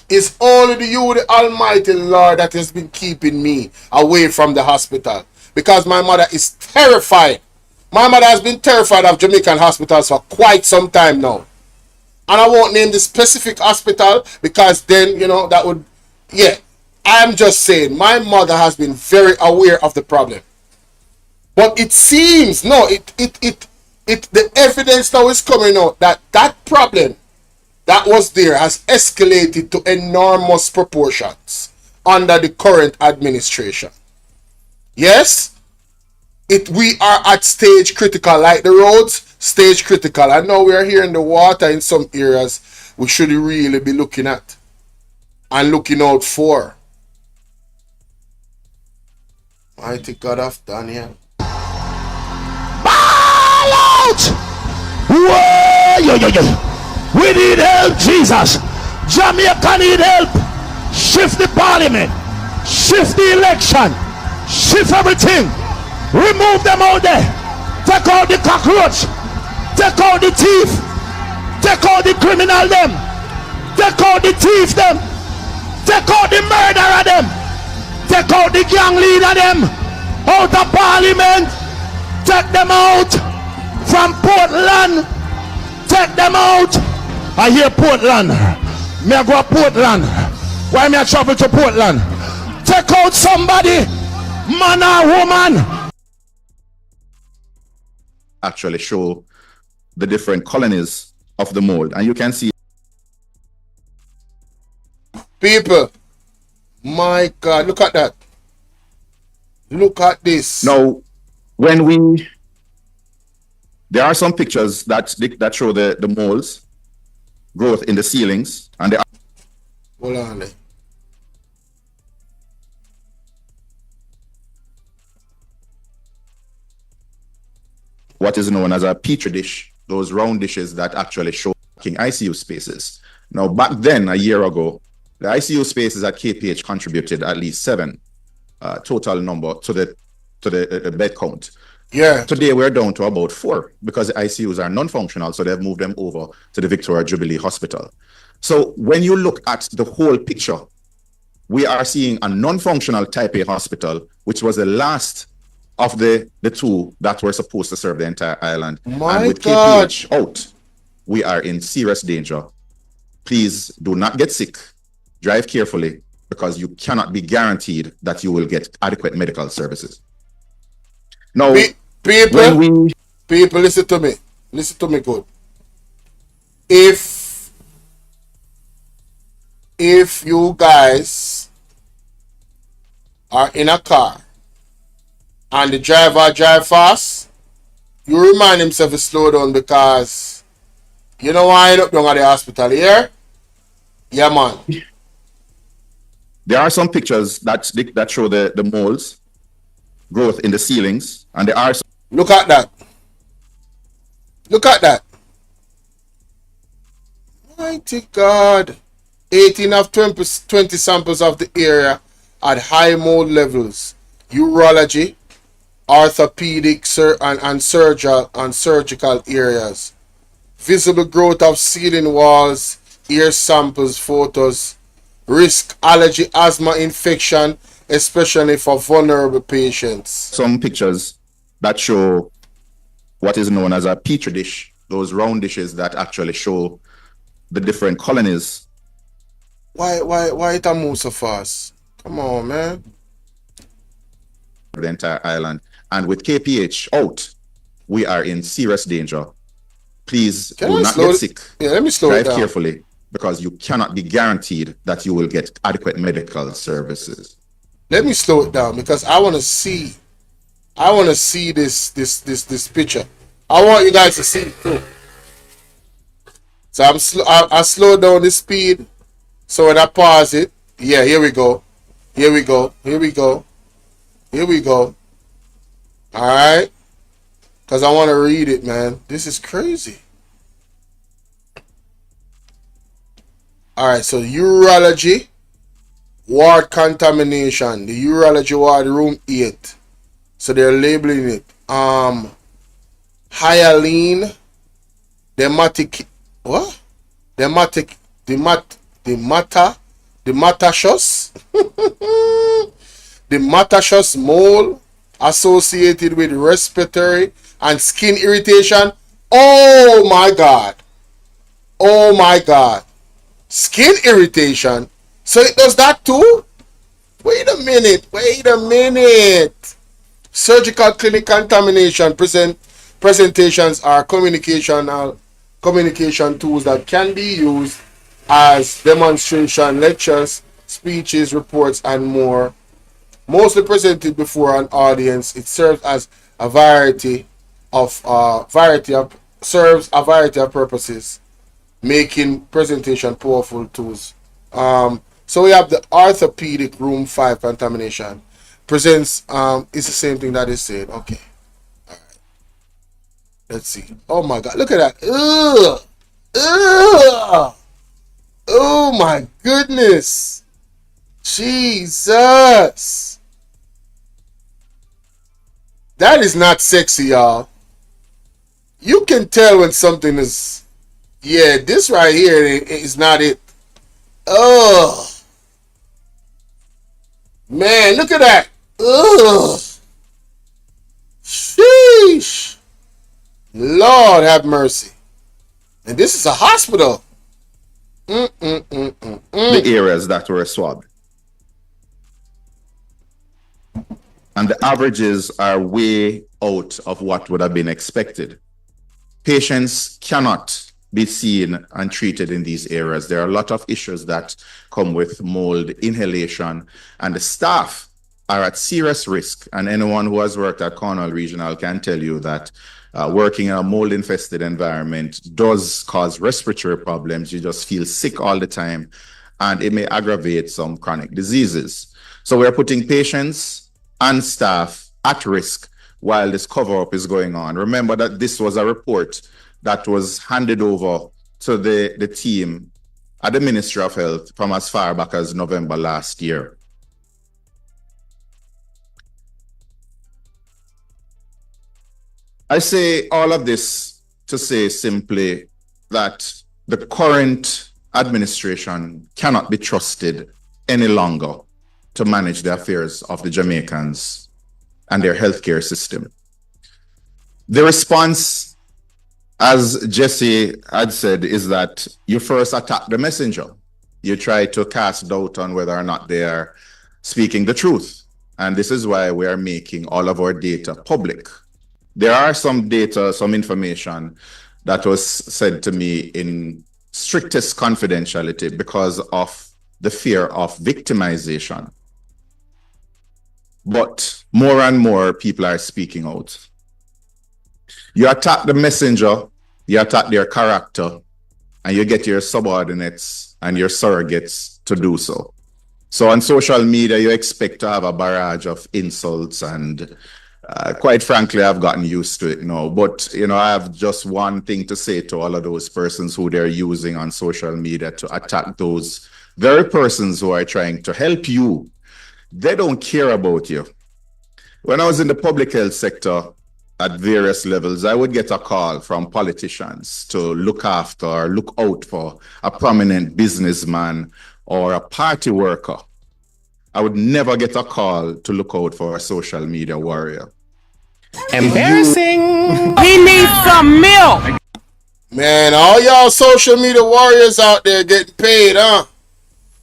It's only the Almighty Lord that has been keeping me away from the hospital. Because my mother is terrified. My mother has been terrified of Jamaican hospitals for quite some time now. And I won't name the specific hospital because then, that would, yeah. I'm just saying, my mother has been very aware of the problem. But it seems, the evidence now is coming out that problem that was there has escalated to enormous proportions under the current administration. Yes, we are at stage critical, like the roads, stage critical. I know we are here in the water in some areas we should really be looking at and looking out for. Mighty God of Daniel. Ball out! Whoa, we need help, Jesus. Jamaica need help. Shift the parliament. Shift the election. Shift everything. Remove them out there. Take out the cockroach. Take out the thief. Take out the criminal them. Take out the thief them. Take out the murderer them. Take out the gang leader them. Out of parliament. Take them out. From Portland. Take them out. I hear Portland. Me I go to Portland. Why me I travel to Portland? Take out somebody, man or woman. Actually show the different colonies of the mold, and you can see People, my God, look at that. Look at this. now there are some pictures that show the molds growth in the ceilings, and there are Hold on there. what is known as a petri dish, those round dishes that actually show ICU spaces. Now, back then, a year ago, the ICU spaces at KPH contributed at least 7 total number to the bed count. Yeah. Today, we're down to about 4 because the ICUs are non-functional, so they've moved them over to the Victoria Jubilee Hospital. So when you look at the whole picture, we are seeing a non-functional type A hospital, which was the last of the 2 that were supposed to serve the entire island. My and with God. KPH out, we are in serious danger. Please do not get sick. Drive carefully, because you cannot be guaranteed that you will get adequate medical services. Now, People, people, listen to me. Listen to me good. If you guys are in a car and the driver drive fast, you remind himself to slow down, because you know why I end up down at the hospital here? Yeah, man. there are some pictures that show the molds growth in the ceilings, and there are some Look at that. Look at that. Mighty God. 18 of 20 samples of the area at high mold levels. Urology, orthopedic and surgical areas. Visible growth of ceiling walls, ear samples, photos. Risk allergy, asthma, infection, especially for vulnerable patients. some pictures that show what is known as a petri dish, those round dishes that actually show the different colonies. Why it a move so fast? Come on, man. The entire island. And with KPH out, we are in serious danger. Please do not get sick. Yeah, let me slow it Drive down. carefully, because you cannot be guaranteed that you will get adequate medical services. Let me slow it down because I want to see. I want to see this picture. I want you guys to see it too. So I slow down the speed. So when I pause it, yeah, here we go. Here we go. Here we go. Here we go. All right. Because I want to read it, man. This is crazy. All right. So urology ward contamination. The urology ward room 8. So they're labeling it. Hyalene. Dematic. What? Dematachus. Dematachus mole associated with respiratory and skin irritation. Oh my God. Oh my God. Skin irritation. So it does that too? Wait a minute. Wait a minute. Surgical clinic contamination presentations are communication tools that can be used as demonstration, lectures, speeches, reports, and more. Mostly presented before an audience, it serves as a variety of purposes, making presentation powerful tools. So we have the orthopedic room 5 contamination. Presents it's the same thing that is said. Okay. All right. Let's see. Oh my God. Look at that. Ugh. Ugh. Oh my goodness. Jesus. That is not sexy, y'all. You can tell when something is, yeah, this right here is not it. Oh. Man, look at that. Ugh. Sheesh. Lord have mercy. And this is a hospital. The areas that were swabbed. And the averages are way out of what would have been expected. Patients cannot be seen and treated in these areas. There are a lot of issues that come with mold inhalation, and the staff are at serious risk. And anyone who has worked at Cornwall Regional can tell you that working in a mold-infested environment does cause respiratory problems. You just feel sick all the time, and it may aggravate some chronic diseases. So we're putting patients and staff at risk while this cover-up is going on. Remember that this was a report that was handed over to the team at the Ministry of Health from as far back as November last year. I say all of this to say simply that the current administration cannot be trusted any longer to manage the affairs of the Jamaicans and their healthcare system. The response, as Jesse had said, is that you first attack the messenger. You try to cast doubt on whether or not they are speaking the truth. And this is why we are making all of our data public. There are some data, some information that was said to me in strictest confidentiality because of the fear of victimization. But more and more people are speaking out. You attack the messenger, you attack their character, and you get your subordinates and your surrogates to do so. So on social media, you expect to have a barrage of insults, and quite frankly, I've gotten used to it now. But, you know, I have just one thing to say to all of those persons who they're using on social media to attack those very persons who are trying to help you. They don't care about you. When I was in the public health sector at various levels, I would get a call from politicians to look after or look out for a prominent businessman or a party worker. I would never get a call to look out for a social media warrior. Embarrassing. He needs some milk. Man, all y'all social media warriors out there getting paid, huh?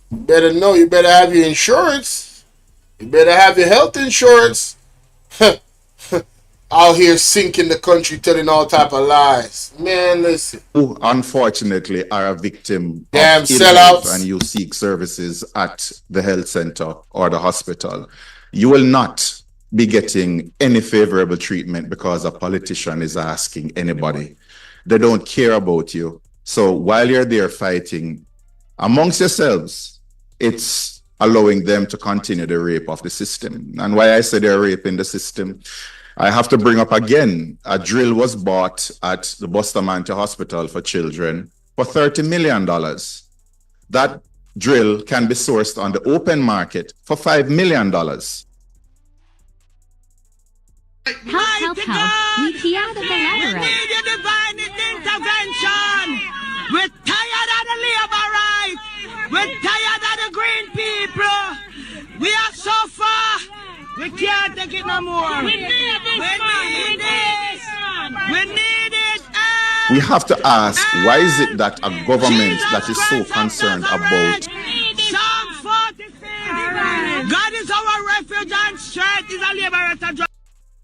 You better know, you better have your insurance. You better have your health insurance. Out here sinking the country, telling all type of lies. Man, listen. Who unfortunately are a victim Damn of ill health sellouts. and you seek services at the health center or the hospital, you will not be getting any favorable treatment because a politician is asking anybody. They don't care about you. So while you're there fighting amongst yourselves, it's allowing them to continue the rape of the system. And why I say they're raping the system, I have to bring up again, a drill was bought at the Bustamante Hospital for Children for $30 million. That drill can be sourced on the open market for $5 million. Help, we key out of the ladder. We need your divine intervention. We're tired of the labor rights. We're tired of the green people. We are so far. We can't take it no more. We need this. We need it. We have to ask, why is it that a government that is so concerned about Psalm 46. God is our refuge and strength. Is a liberator.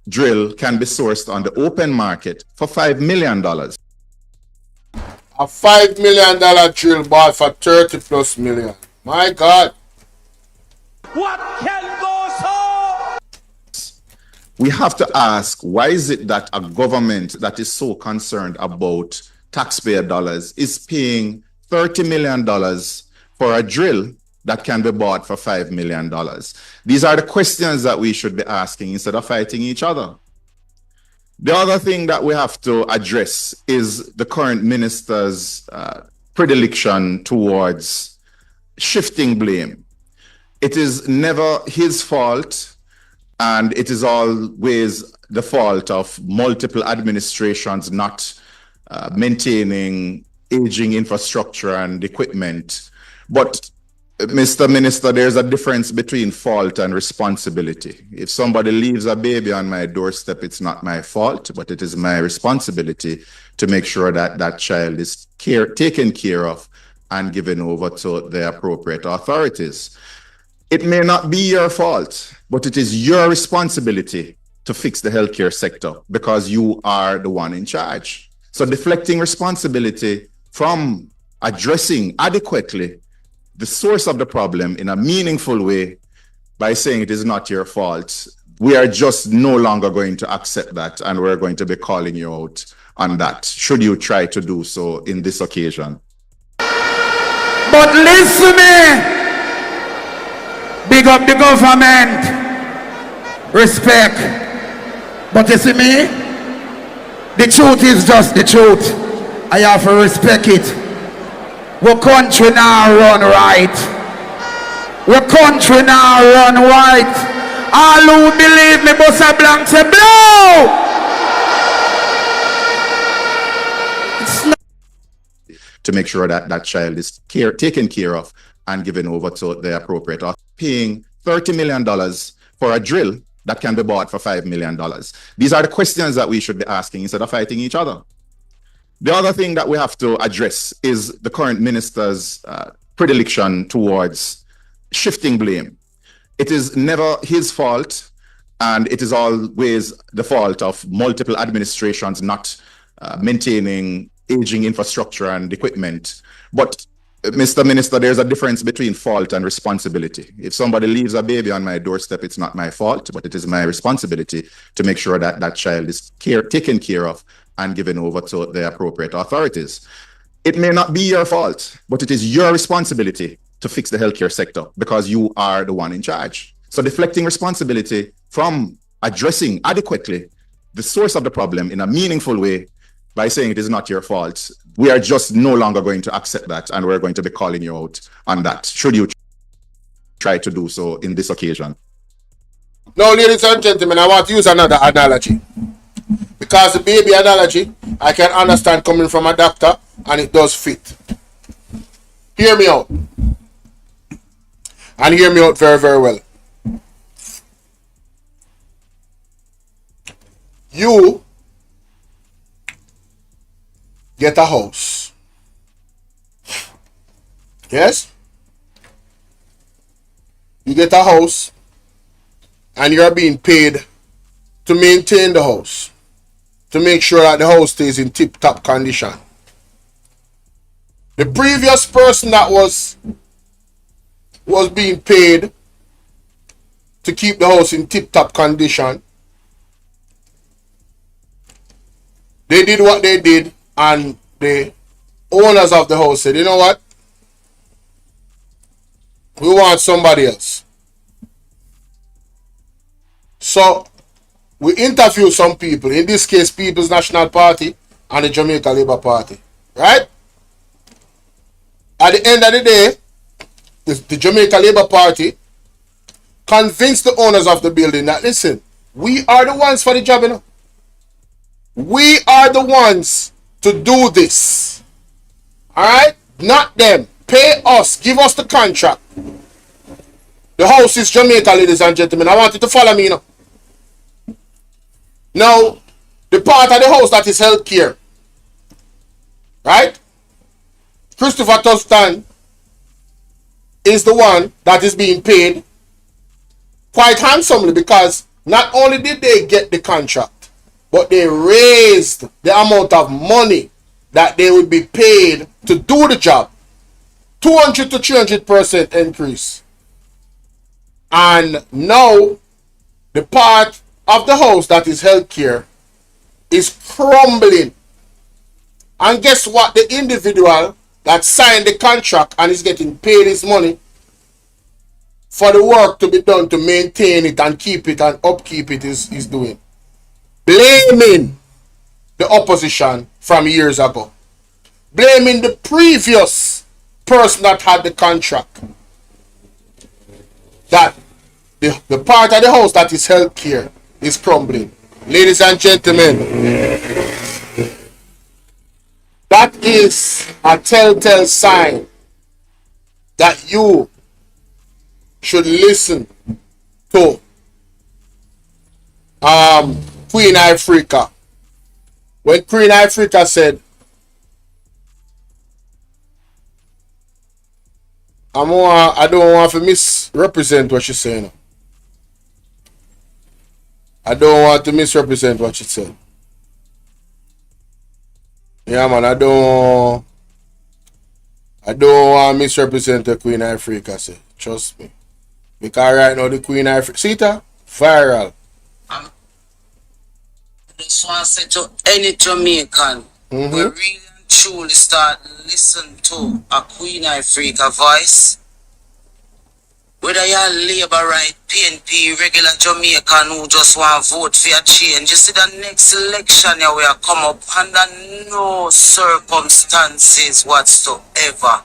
drill can be sourced on the open market for $5 million? A $5 million drill bought for 30 plus million. My God. What can go so? We have to ask, why is it that a government that is so concerned about taxpayer dollars is paying $30 million for a drill that can be bought for $5 million? These are the questions that we should be asking instead of fighting each other. The other thing that we have to address is the current minister's predilection towards shifting blame. It is never his fault, and it is always the fault of multiple administrations not maintaining aging infrastructure and equipment. But Mr. Minister, there's a difference between fault and responsibility. If somebody leaves a baby on my doorstep, it's not my fault, but it is my responsibility to make sure that that child is taken care of and given over to the appropriate authorities. It may not be your fault, but it is your responsibility to fix the healthcare sector because you are the one in charge. So deflecting responsibility from addressing adequately the source of the problem in a meaningful way by saying it is not your fault, we are just no longer going to accept that, and we're going to be calling you out on that, should you try to do so in this occasion. But listen me. Big up the government. Respect. But you see me? The truth is just the truth. I have to respect it. Our country now run right. Our country now run right. All who believe me, Bossa Blanc say blow. To make sure that that child is taken care of and given over to the appropriate authority. Paying $30 million for a drill that can be bought for $5 million. These are the questions that we should be asking instead of fighting each other. The other thing that we have to address is the current minister's predilection towards shifting blame. It is never his fault, and it is always the fault of multiple administrations not maintaining aging infrastructure and equipment. But Mr. Minister, there's a difference between fault and responsibility. If somebody leaves a baby on my doorstep, it's not my fault, but it is my responsibility to make sure that that child is taken care of and given over to the appropriate authorities. It may not be your fault, but it is your responsibility to fix the healthcare sector because you are the one in charge. So deflecting responsibility from addressing adequately the source of the problem in a meaningful way by saying it is not your fault, we are just no longer going to accept that, and we're going to be calling you out on that, should you try to do so in this occasion. Now, ladies and gentlemen, I want to use another analogy. Because the baby analogy, I can understand coming from a doctor, and it does fit. Hear me out. And hear me out very, very well. get a house. Yes? You get a house and you're being paid to maintain the house, to make sure that the house stays in tip-top condition. The previous person that was being paid to keep the house in tip-top condition, they did what they did, and the owners of the house said, you know what? We want somebody else. So we interview some people, in this case People's National Party and the Jamaica Labour Party, right? At the end of the day, the Jamaica Labour Party convinced the owners of the building that, listen, we are the ones for the job, you know. We are the ones to do this. Alright? Not them. Pay us. Give us the contract. The house is Jamaica, ladies and gentlemen. I want you to follow me, you know. Now, the part of the house that is healthcare, right? Christopher Tustan is the one that is being paid quite handsomely, because not only did they get the contract, but they raised the amount of money that they would be paid to do the job. 200 to 300% increase. And now the part of the house that is healthcare is crumbling. And guess what? The individual that signed the contract and is getting paid his money for the work to be done to maintain it and keep it and upkeep it is doing. Blaming the opposition from years ago. Blaming the previous person that had the contract. That the part of the house that is healthcare is crumbling. Ladies and gentlemen, that is a telltale sign that you should listen to Queen Africa. When Queen Africa said, I don't want to misrepresent what she's saying. I don't want to misrepresent what she said. Yeah, man, I don't want to misrepresent what Queen Africa said. Trust me. Because right now the Queen Africa, see that? Viral. I just want to say to any Jamaican, we really and truly start listen to a Queen Africa voice. Whether you're Labour right, PNP, regular Jamaican who just want to vote for a change, you see the next election here will come up under no circumstances whatsoever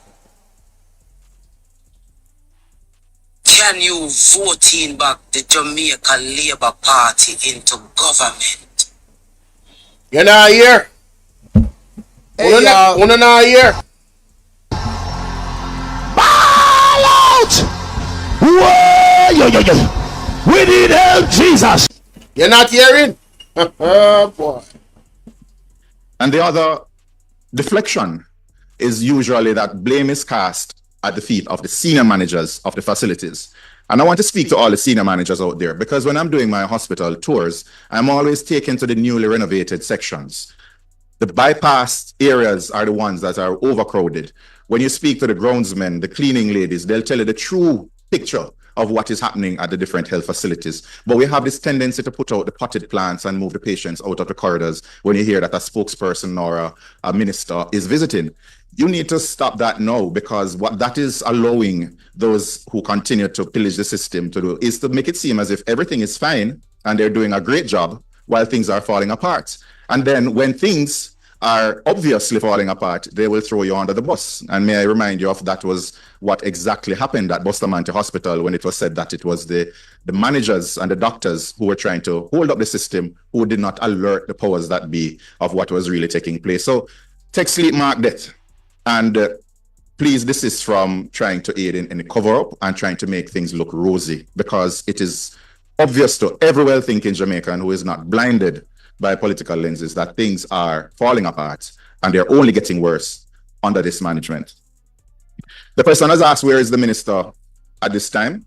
can you vote in back the Jamaica Labour Party into government. You're not here. Hey, you're not here. Ball out! Whoa, we need help, Jesus. You're not hearing? Oh, boy. And the other deflection is usually that blame is cast at the feet of the senior managers of the facilities. And I want to speak to all the senior managers out there, because when I'm doing my hospital tours, I'm always taken to the newly renovated sections. The bypassed areas are the ones that are overcrowded. When you speak to the groundsmen, the cleaning ladies, they'll tell you the true picture of what is happening at the different health facilities. But we have this tendency to put out the potted plants and move the patients out of the corridors when you hear that a spokesperson or a minister is visiting. You need to stop that now, because what that is allowing those who continue to pillage the system to do is to make it seem as if everything is fine and they're doing a great job while things are falling apart. And then when things are obviously falling apart, they will throw you under the bus. And may I remind you of that was what exactly happened at Bustamante Hospital when it was said that it was the managers and the doctors who were trying to hold up the system who did not alert the powers that be of what was really taking place. So take sleep, mark death. And please desist from trying to aid in the cover-up and trying to make things look rosy, because it is obvious to every well-thinking Jamaican who is not blinded by political lenses that things are falling apart and they're only getting worse under this management. The person has asked, where is the minister at this time?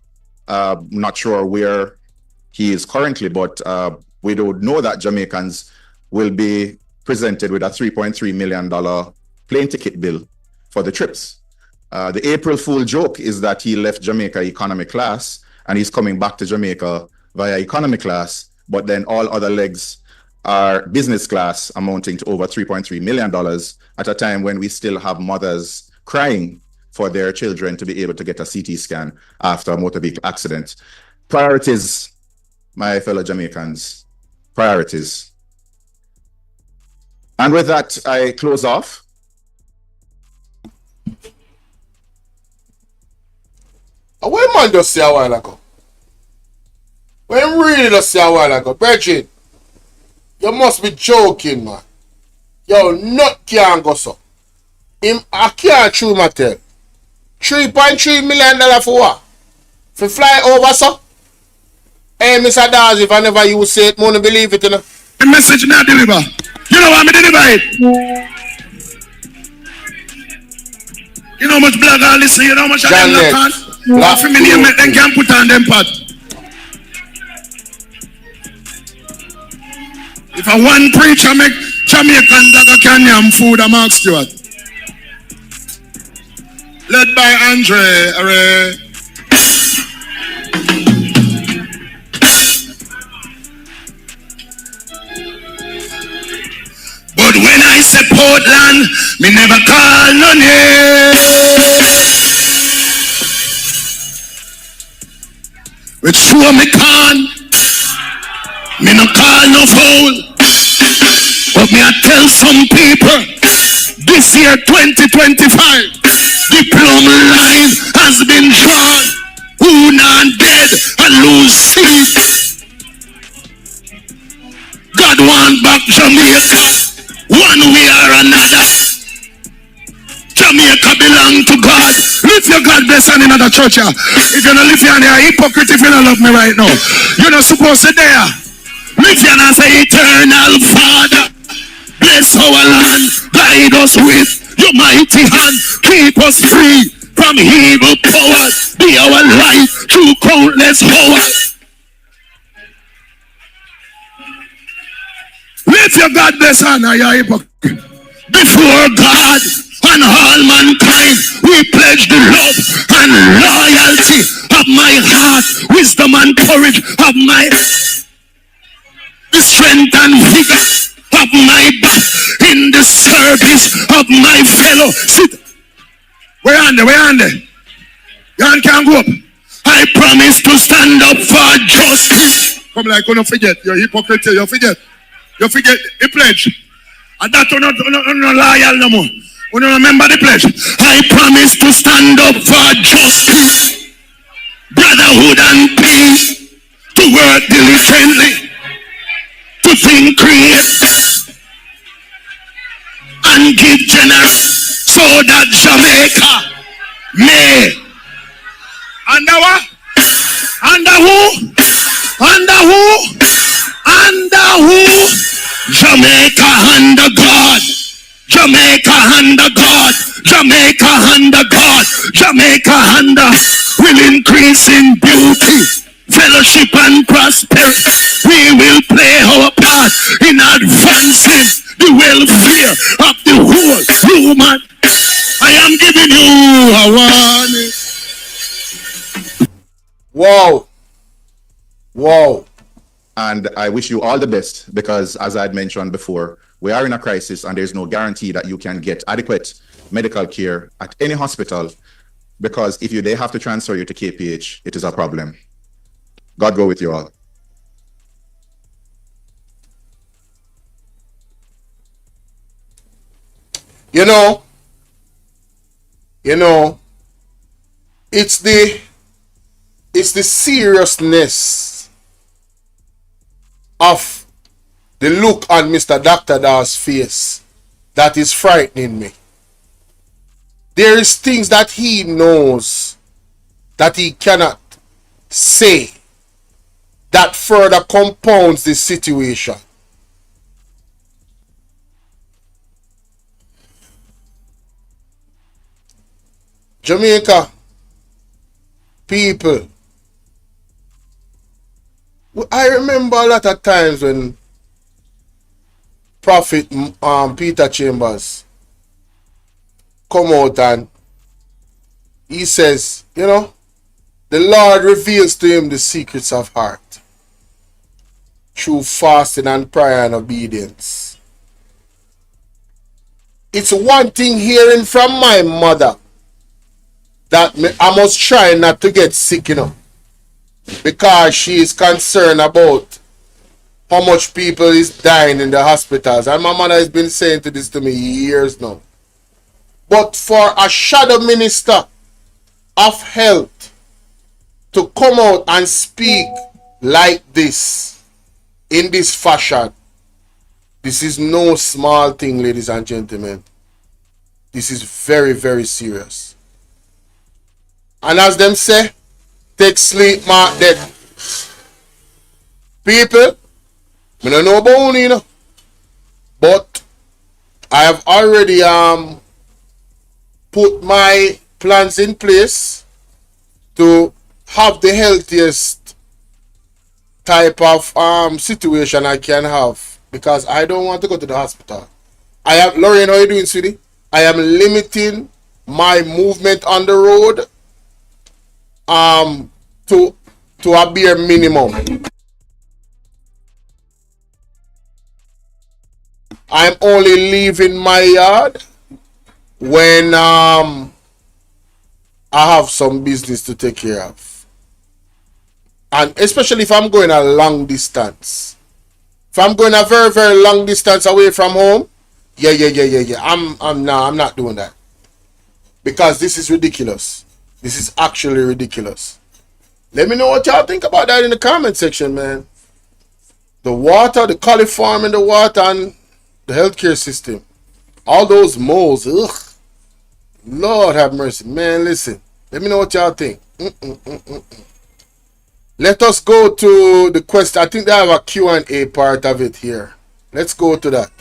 Not sure where he is currently, but we don't know that Jamaicans will be presented with a $3.3 million plane ticket bill for the trips. The April Fool joke is that he left Jamaica economy class and he's coming back to Jamaica via economy class, but then all other legs are business class, amounting to over $3.3 million at a time when we still have mothers crying for their children to be able to get a CT scan after a motor vehicle accident. Priorities, my fellow Jamaicans, priorities. And with that, I close off. When man just say a while ago? When really just say a while ago? Bridget, you must be joking, man. Yo, nut can't go so. I can't chew my tail. $3.3 million for what? For fly over, so? Hey, Mr. Dawes, if I never you say it, I don't believe it, you know? The message not deliver. You know what I deliver it? You know how much black I listen, you know how much I look on? Half a million make them can put on them pot. If a one preacher make Jamaican dagger can yam food, I'm asked you what. Led by Andre. But when I say Portland, me never call no name. Which sure me can, me no call no fool. But me I tell some people, this year 2025, the plumb line has been drawn. Who not dead and lose sleep. God want back Jamaica. One way or another. Jamaica belong to God. Lift your God bless hand in another church here. If you don't lift your hand, you're a hypocrite if you don't love me right now. You're not supposed to there. Lift your hand and say, Eternal Father, bless our land, guide us with your mighty hand, keep us free from evil powers, be our light through countless hours. Lift your God bless hand, you're a hypocrite. Before God and all mankind, we pledge the love and loyalty of my heart, wisdom and courage of my the strength and vigor of my back in the service of my fellow. Sit. Where are they? You can't go up. I promise to stand up for justice. Come like, don't forget, you're hypocrite, you forget the pledge. And that you're not loyal no more. You don't remember the pledge. I promise to stand up for justice, brotherhood and peace, to work diligently, to think create, and give generous, so that Jamaica may. Under what? Under who? Under who? Under who? Jamaica under God. Jamaica under God. Jamaica under God. Jamaica under will increase in beauty, fellowship and prosperity. We will play our part in advancing the welfare of the whole human. I am giving you a warning. Wow. Wow. And I wish you all the best because, as I had mentioned before, we are in a crisis and there's no guarantee that you can get adequate medical care at any hospital, because if they have to transfer you to KPH, it is a problem. God go with you all. You know, it's the seriousness of the look on Mr. Dr. Dawes' face that is frightening me. There is things that he knows that he cannot say that further compounds the situation. Jamaica people, I remember a lot of times when Prophet Peter Chambers come out and he says, you know, the Lord reveals to him the secrets of heart through fasting and prayer and obedience. It's one thing hearing from my mother that I must try not to get sick, you know, because she is concerned about how much people is dying in the hospitals. And my mother has been saying this to me years now. But for a shadow minister of health to come out and speak like this, in this fashion, this is no small thing, ladies and gentlemen. This is very, very serious. And as them say, take sleep, mark dead. People, I don't know about you, you know, but I have already put my plans in place to have the healthiest type of situation I can have, because I don't want to go to the hospital. I am, Lorraine, how are you doing, sweetie? I am limiting my movement on the road to a bare minimum. I'm only leaving my yard when I have some business to take care of, and especially if I'm going a long distance. If I'm going a very, very long distance away from home, yeah. I'm not doing that, because this is ridiculous. This is actually ridiculous. Let me know what y'all think about that in the comment section, man. The water, the coliform in the water, and the healthcare system. All those moles, ugh. Lord have mercy. Man, listen. Let me know what y'all think. Let us go to the question. I think they have a Q&A part of it here. Let's go to that.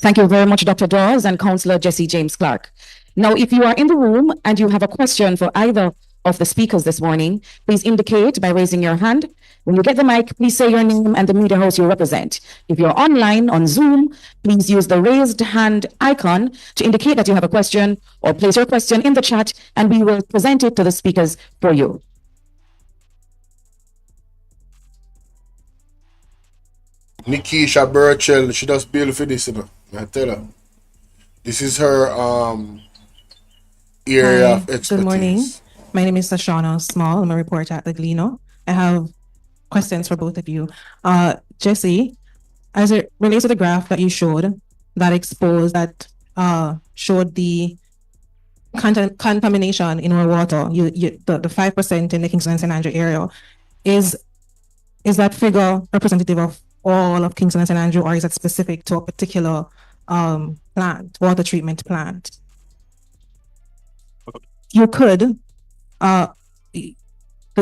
Thank you very much, Dr. Dawes and Councillor Jesse James Clark. Now, if you are in the room and you have a question for either of the speakers this morning, please indicate by raising your hand. When you get the mic, please say your name and the media house you represent. If you're online on Zoom, please use the raised hand icon to indicate that you have a question, or place your question in the chat and we will present it to the speakers for you. Nikisha Burchell, she does bill for this, you know. I tell her. This is her area of expertise. Good morning. My name is Sashana Small. I'm a reporter at the Glino. I have questions for both of you. Jesse, as it relates to the graph that you showed that exposed, that showed the contamination in our water, the 5% in the Kingston and St. Andrew area, is that figure representative of all of Kingston and St. Andrew, or is it specific to a particular plant, water treatment plant? You could,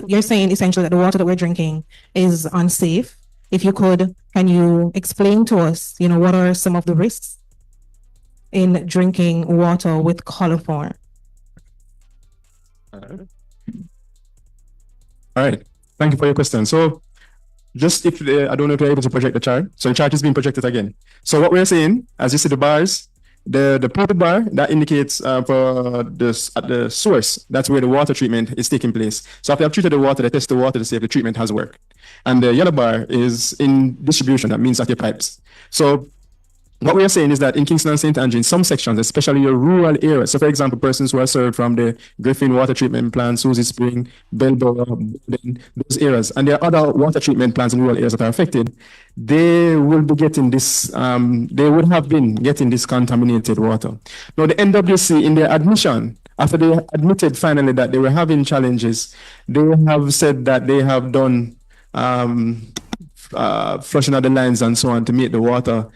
you're saying essentially that the water that we're drinking is unsafe. If you could, can you explain to us, you know, what are some of the risks in drinking water with coliform? All right. Thank you for your question. So, just if I don't know if you're able to project the chart. So the chart is being projected again. So what we're saying, as you see the bars, the purple bar that indicates for this at the source, that's where the water treatment is taking place. So after I've treated the water, they test the water to see if the treatment has worked. And the yellow bar is in distribution. That means at your pipes. So what we are saying is that in Kingston and St. Andrew, in some sections, especially your rural areas, so for example, persons who are served from the Griffin water treatment plant, Susie Spring, Bolo, those areas, and there are other water treatment plants in rural areas that are affected, they will be getting this, they would have been getting this contaminated water. Now, the NWC, in their admission, after they admitted finally that they were having challenges, they have said that they have done flushing out the lines and so on to make the water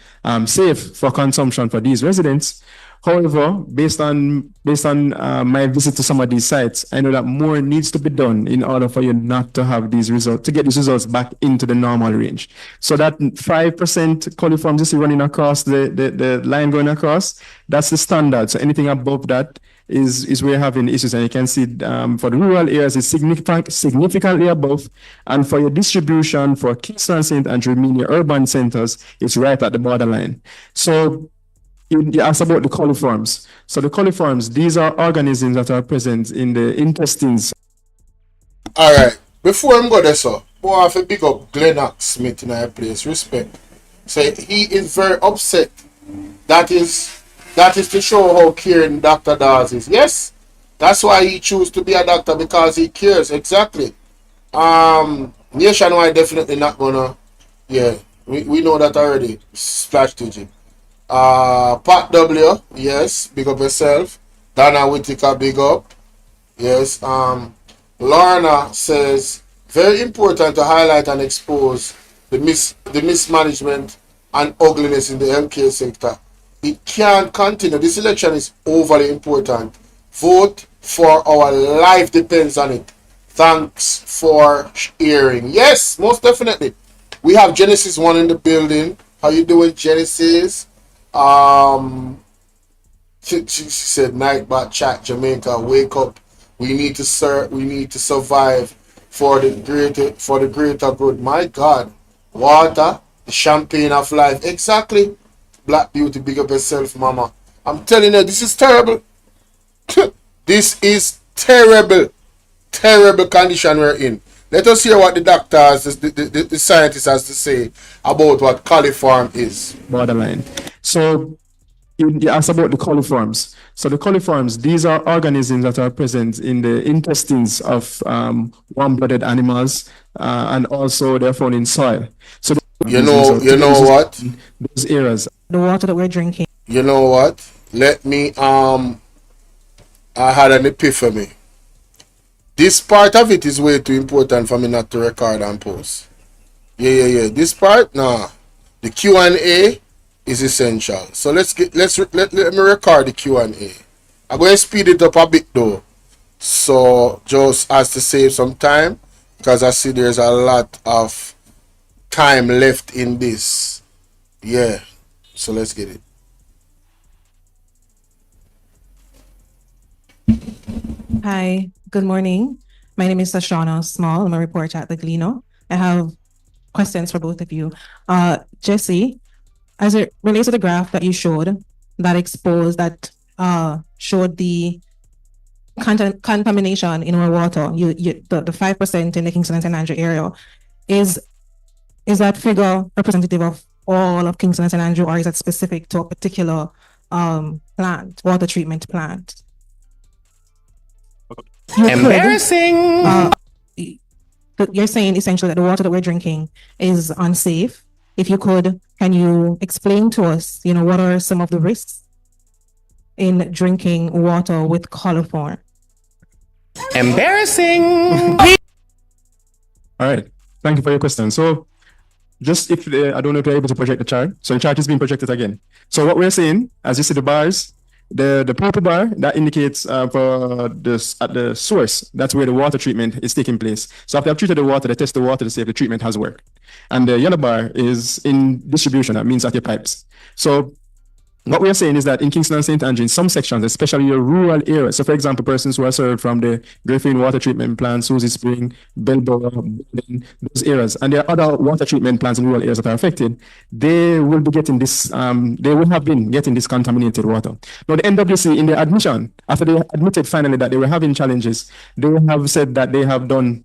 safe for consumption for these residents. However, based on my visit to some of these sites, I know that more needs to be done in order for you not to have these results, to get these results back into the normal range. So that 5% coliforms you see running across the line going across, that's the standard. So anything above that is where you're having issues, and you can see for the rural areas it's significantly above, and for your distribution for Kingston, St. Andrew, meaning your urban centers, it's right at the borderline. So you asked about the coliforms. So the coliforms, these are organisms that are present in the intestines. All right. Before I'm go there, sir, I have to big up Glennox Smith in our place. Respect. So he is very upset. That is to show how caring Dr. Dawes is. Yes, that's why he chose to be a doctor, because he cares. Exactly. Nationwide definitely not gonna. Yeah, we know that already. Splash digit. Pat W, yes, big up yourself. Dana Whitaker, big up. Yes. Lorna says, very important to highlight and expose the mismanagement and ugliness in the healthcare sector. It can't continue. This election is overly important. Vote for our life depends on it. Thanks for hearing. Yes, most definitely. We have Genesis 1 in the building. How you doing, Genesis? She said, night bat chat, Jamaica, wake up. We need to survive for the greater good. My God. Water, the champagne of life. Exactly. Black Beauty, big up yourself, mama. I'm telling you, this is terrible. This is terrible. Terrible condition we're in. Let us hear what the doctors, the scientists has to say about what coliform is. Borderline. So you asked about the coliforms. So the coliforms, these are organisms that are present in the intestines of warm-blooded animals, and also they're found in soil. So you know what? Those areas. The water that we're drinking. You know what? Let me I had an epiphany. This part of it is way too important for me not to record and post. Yeah. This part, nah. The Q&A is essential. So let me record the Q&A. I'm going to speed it up a bit though. So just as to save some time, because I see there's a lot of time left in this. Yeah. So let's get it. Hi, good morning. My name is Sashana Small. I'm a reporter at the Glino. I have questions for both of you. Jesse, as it relates to the graph that you showed that exposed, that showed the contamination in our water, the 5% in the Kingston and St. Andrew area, is that figure representative of all of Kingston and St. Andrew, or is that specific to a particular plant, water treatment plant? Embarrassing. You're saying essentially that the water that we're drinking is unsafe. If you could, can you explain to us, what are some of the risks in drinking water with coliform? Embarrassing. All right. Thank you for your question. So just if I don't know if you're able to project the chart. So the chart is being projected again. So what we're saying, as you see the bars, the purple bar, that indicates for this at the source, that's where the water treatment is taking place. So after I've treated the water, they test the water to see if the treatment has worked. And the yellow bar is in distribution, that means at your pipes. So what we are saying is that in Kingston and St. Andrew, in some sections, especially your rural areas, so for example, persons who are served from the Griffin Water Treatment Plant, Susie Spring, Bolo, those areas, and there are other water treatment plants in rural areas that are affected, they will be getting this, they will have been getting this contaminated water. Now, the NWC, in their admission, after they admitted finally that they were having challenges, they have said that they have done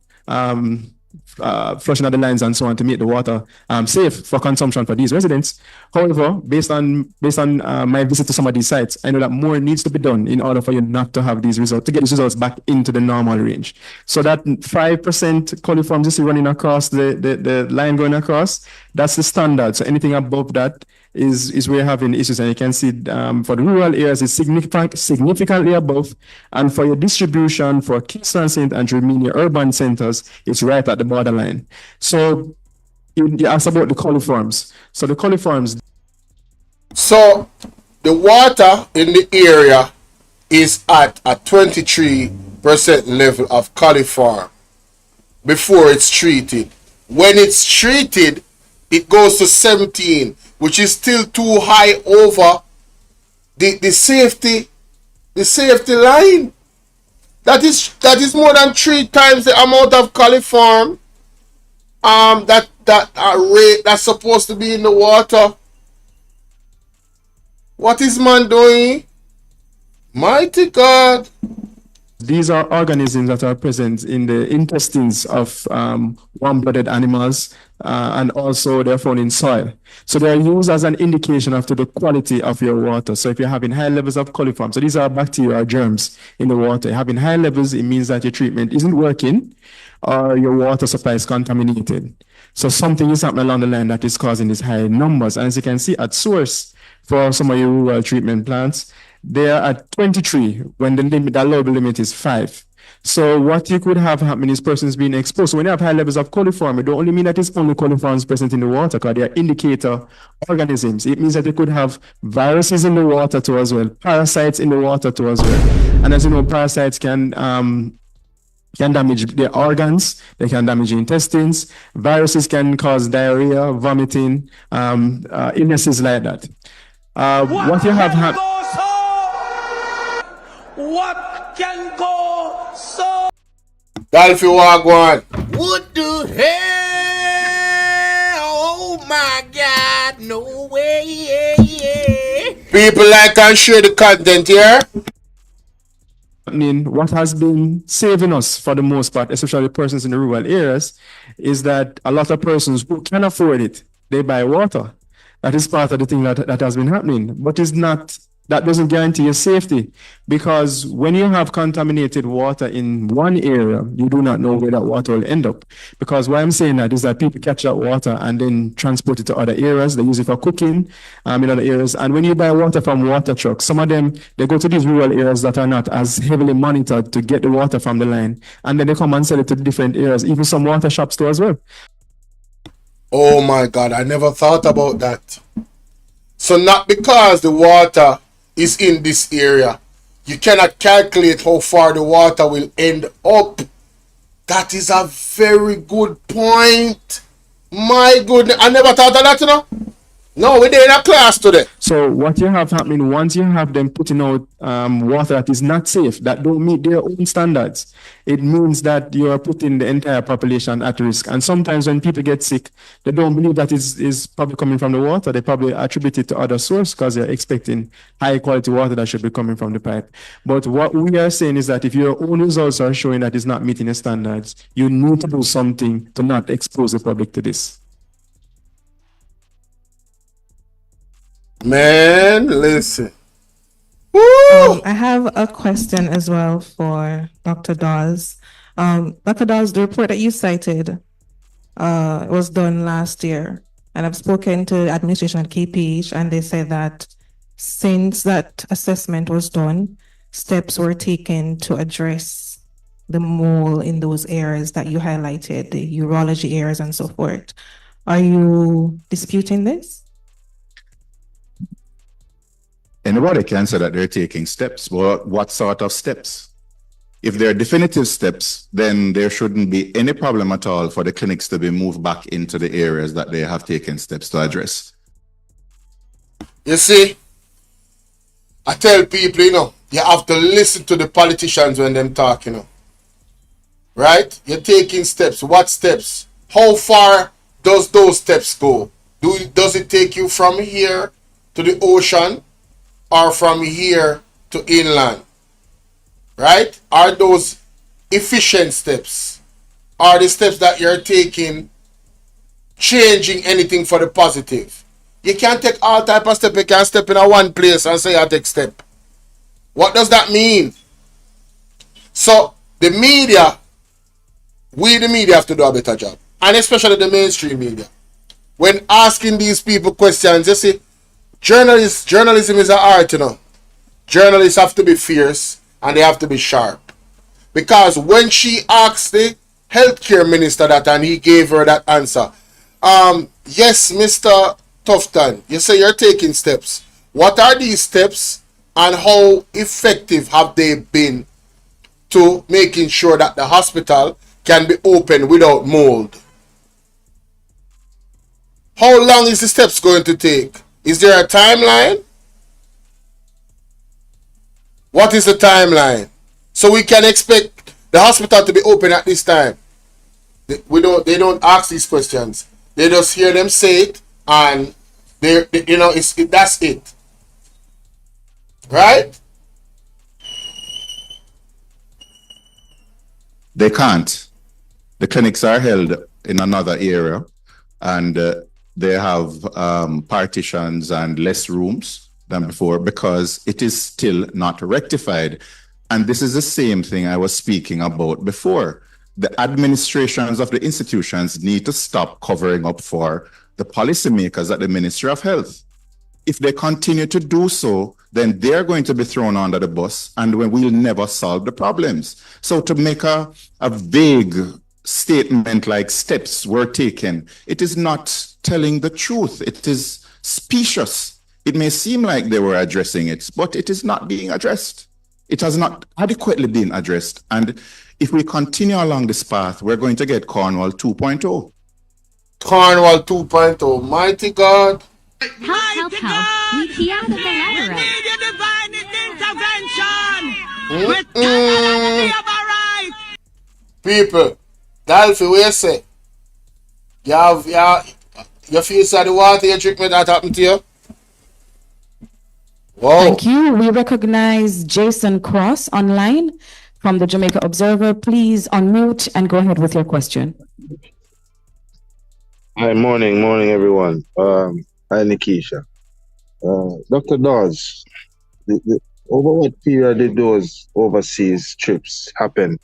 flushing of the lines and so on to make the water safe for consumption for these residents. However, based on my visit to some of these sites, I know that more needs to be done in order for you not to have these results, to get these results back into the normal range. So that 5% coliforms you see running across the line going across, that's the standard. So anything above that is where you're having issues, and you can see for the rural areas it's significantly above, and for your distribution for Kingston, St. Andrew, meaning your urban centers, it's right at the borderline. So you asked about the coliforms. So the coliforms. So the water in the area is at a 23% level of coliform before it's treated. When it's treated, it goes to 17, which is still too high over the safety line. That is more than 3 times the amount of coliform that rate that's supposed to be in the water. What is man doing? Mighty God. These are organisms that are present in the intestines of warm-blooded animals and also they're found in soil. So they are used as an indication of the quality of your water. So if you're having high levels of coliform, so these are bacteria or germs in the water, having high levels, it means that your treatment isn't working or your water supply is contaminated. So something is happening along the line that is causing these high numbers. And as you can see at source for some of your rural treatment plants, they are at 23 when the allowable limit is 5. So what you could have happening is persons being exposed. So when you have high levels of coliform, it don't only mean that it's only coliforms present in the water, because they are indicator organisms. It means that you could have viruses in the water too as well, parasites in the water too as well. And as you know, parasites can damage the organs, they can damage the intestines, viruses can cause diarrhea, vomiting, illnesses like that. What you have happened. What can go so? Dolphy Wagwan. What the hell? Oh my God, no way. People like and share the content here. What has been saving us for the most part, especially persons in the rural areas, is that a lot of persons who can afford it, they buy water. That is part of the thing that has been happening, but it's not. That doesn't guarantee your safety, because when you have contaminated water in one area, you do not know where that water will end up. Because why I'm saying that is that people catch that water and then transport it to other areas. They use it for cooking in other areas. And when you buy water from water trucks, some of them, they go to these rural areas that are not as heavily monitored to get the water from the line. And then they come and sell it to different areas, even some water shops too as well. Oh my God, I never thought about that. So not because the water is in this area, you cannot calculate how far the water will end up. That is a very good point. My goodness, I never thought of that, you know. No, we did in a class today. So what you have happening, once you have them putting out water that is not safe, that don't meet their own standards, it means that you are putting the entire population at risk. And sometimes when people get sick, they don't believe that is probably coming from the water. They probably attribute it to other source because they're expecting high quality water that should be coming from the pipe. But what we are saying is that if your own results are showing that it's not meeting the standards, you need to do something to not expose the public to this. Man, listen. I have a question as well for Dr. Dawes. Dr. Dawes, the report that you cited was done last year, and I've spoken to the administration at KPH, and they said that since that assessment was done, steps were taken to address the mole in those areas that you highlighted, the urology areas and so forth. Are you disputing this? Anybody can say that they're taking steps, but what sort of steps? If they're definitive steps, then there shouldn't be any problem at all for the clinics to be moved back into the areas that they have taken steps to address. You see, I tell people, you know, you have to listen to the politicians when them talk, you know. Right? You're taking steps. What steps? How far does those steps go? Does it take you from here to the ocean? Or from here to inland, right? Are those efficient steps? Are the steps that you're taking changing anything for the positive? You can't take all type of step. You can't step in a one place and say I take step. What does that mean? So the media, we the media have to do a better job, and especially the mainstream media. When asking these people questions, you see, journalism is an art, you know. Journalists have to be fierce and they have to be sharp. Because when she asked the healthcare minister that and he gave her that answer, yes, Mr. Tufton, you say you're taking steps. What are these steps and how effective have they been to making sure that the hospital can be open without mold? How long is the steps going to take? Is there a timeline? What is the timeline? So we can expect the hospital to be open at this time. They don't ask these questions. They just hear them say it, and that's it. Right? They can't. The clinics are held in another area, and they have partitions and less rooms than before because it is still not rectified. And this is the same thing I was speaking about before. The administrations of the institutions need to stop covering up for the policymakers at the Ministry of Health. If they continue to do so, then they're going to be thrown under the bus, and we'll never solve the problems. So to make a vague statement like steps were taken, it is not telling the truth. It is specious. It may seem like they were addressing it, but it is not being addressed. It has not adequately been addressed. And if we continue along this path, we're going to get Cornwall 2.0. Cornwall 2.0. Mighty God. Help, we Kiada the We labyrinth. need your divine intervention. We're tired of the right. People, Dalfi, what you say? You feel sad the water you drink, that happened to you? Whoa. Thank you. We recognize Jason Cross online from the Jamaica Observer. Please unmute and go ahead with your question. Hi, morning, everyone. Hi, Nikisha. Dr. Dawes, over what period did those overseas trips happen?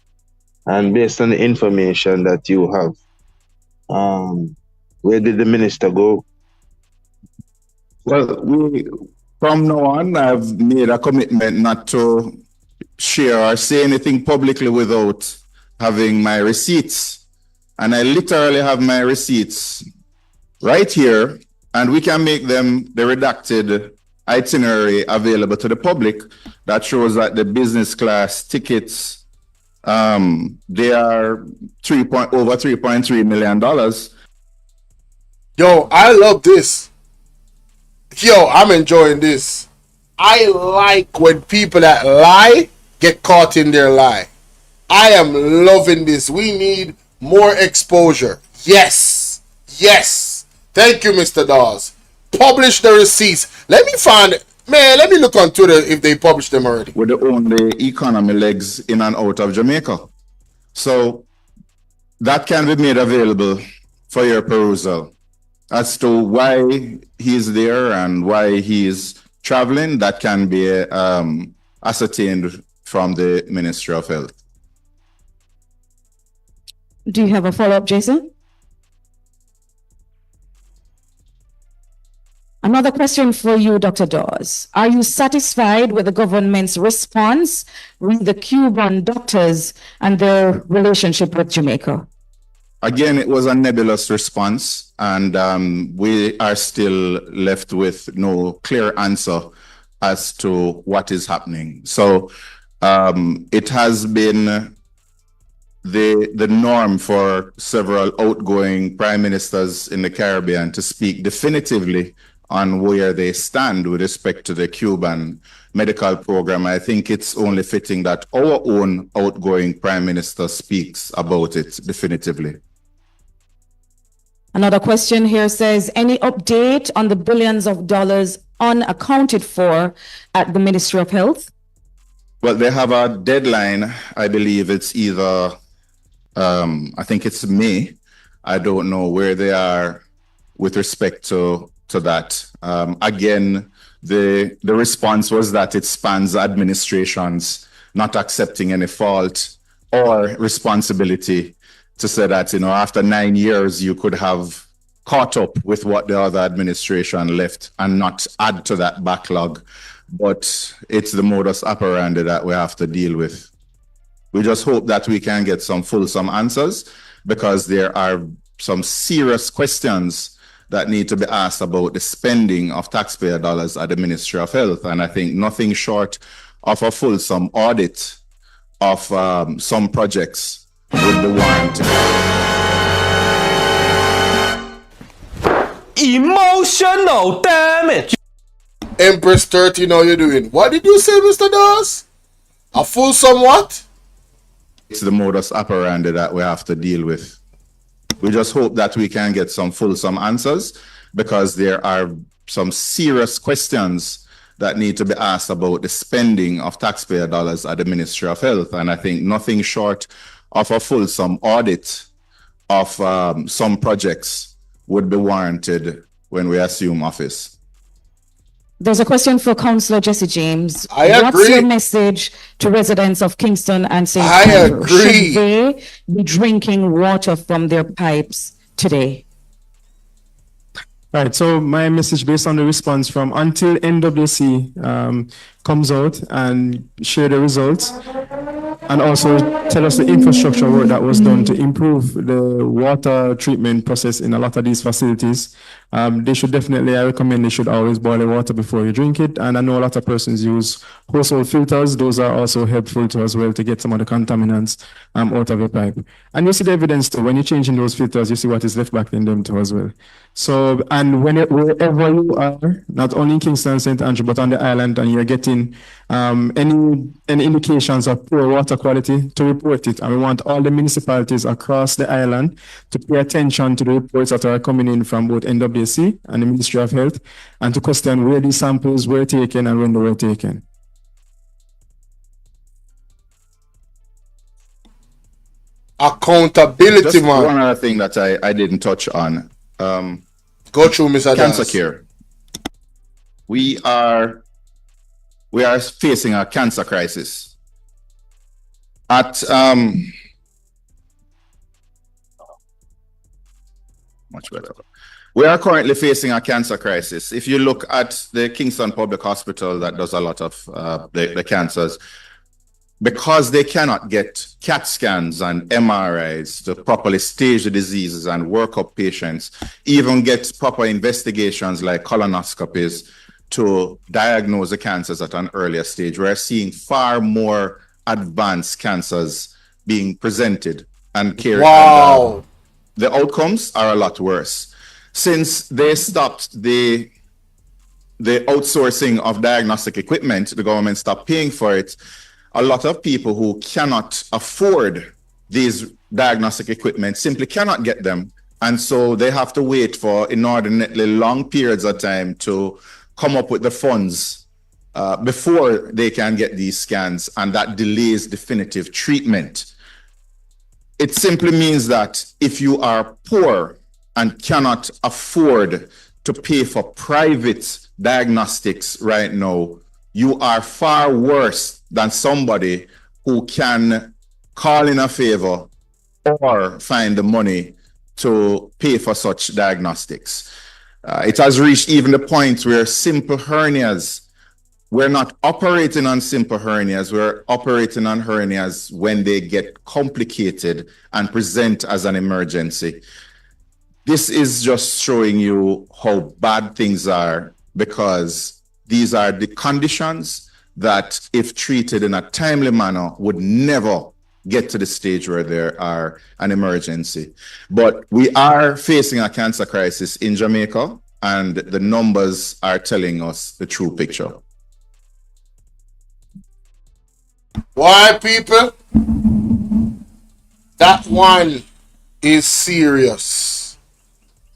And based on the information that you have, where did the minister go? Well, from now on, I've made a commitment not to share or say anything publicly without having my receipts. And I literally have my receipts right here, and we can make them the redacted itinerary available to the public that shows that the business class tickets, they are over $3.3 million. Yo, I love this. Yo, I'm enjoying this. I like when people that lie get caught in their lie. I am loving this. We need more exposure. Yes. Yes. Thank you, Mr. Dawes. Publish the receipts. Let me look on Twitter if they published them already. With the only economy legs in and out of Jamaica. So that can be made available for your perusal. As to why he's there and why he's traveling, that can be ascertained from the Ministry of Health. Do you have a follow-up, Jason? Another question for you, Dr. Dawes. Are you satisfied with the government's response with the Cuban doctors and their relationship with Jamaica? Again, it was a nebulous response, and we are still left with no clear answer as to what is happening. So it has been the norm for several outgoing prime ministers in the Caribbean to speak definitively on where they stand with respect to the Cuban medical program. I think it's only fitting that our own outgoing prime minister speaks about it definitively. Another question here says, any update on the billions of dollars unaccounted for at the Ministry of Health? Well, they have a deadline. I believe it's either, I think it's May. I don't know where they are with respect to that. Again, the response was that it spans administrations not accepting any fault or responsibility, to say that, after 9 years, you could have caught up with what the other administration left and not add to that backlog. But it's the modus operandi that we have to deal with. We just hope that we can get some fulsome answers, because there are some serious questions that need to be asked about the spending of taxpayer dollars at the Ministry of Health. And I think nothing short of a fulsome audit of some projects would be warranted. Emotional damage. Empress 13, how you doing? What did you say, Mr. Dawes? A fulsome what? It's the modus operandi that we have to deal with. We just hope that we can get some fulsome answers, because there are some serious questions that need to be asked about the spending of taxpayer dollars at the Ministry of Health. And I think nothing short of a fulsome audit of some projects would be warranted when we assume office. There's a question for Councillor Jesse James. I What's agree. your message to residents of Kingston and St. I Andrew? agree. Should they be drinking water from their pipes today? Right, so my message based on the response from until NWC comes out and share the results, and also tell us the infrastructure work that was done to improve the water treatment process in a lot of these facilities. They should definitely, I recommend they should always boil the water before you drink it. And I know a lot of persons use household filters. Those are also helpful to as well to get some of the contaminants out of your pipe. And you see the evidence too. When you're changing those filters, you see what is left back in them too as well. So, and wherever you are, not only in Kingston, St. Andrew, but on the island, and you're getting any indications of poor water quality, to report it. And we want all the municipalities across the island to pay attention to the reports that are coming in from both NWC and the Ministry of Health, and to question where these samples were taken and when they were taken. Accountability, Just man. one other thing that I didn't touch on. Go through, Mr. Cancer Dawes. care. We are facing a cancer crisis. At much better. We are currently facing a cancer crisis. If you look at the Kingston Public Hospital that does a lot of the cancers, because they cannot get CAT scans and MRIs to properly stage the diseases and work up patients, even get proper investigations like colonoscopies to diagnose the cancers at an earlier stage, we're seeing far more advanced cancers being presented and cared. Wow. The outcomes are a lot worse. Since they stopped the outsourcing of diagnostic equipment, the government stopped paying for it. A lot of people who cannot afford these diagnostic equipment simply cannot get them. And so they have to wait for inordinately long periods of time to come up with the funds before they can get these scans, and that delays definitive treatment. It simply means that if you are poor and cannot afford to pay for private diagnostics right now, you are far worse than somebody who can call in a favor or find the money to pay for such diagnostics. It has reached even the point where simple hernias, we're not operating on simple hernias, we're operating on hernias when they get complicated and present as an emergency. This is just showing you how bad things are, because these are the conditions that, if treated in a timely manner, would never get to the stage where there are an emergency. But we are facing a cancer crisis in Jamaica, and the numbers are telling us the true picture. Why, people? That one is serious.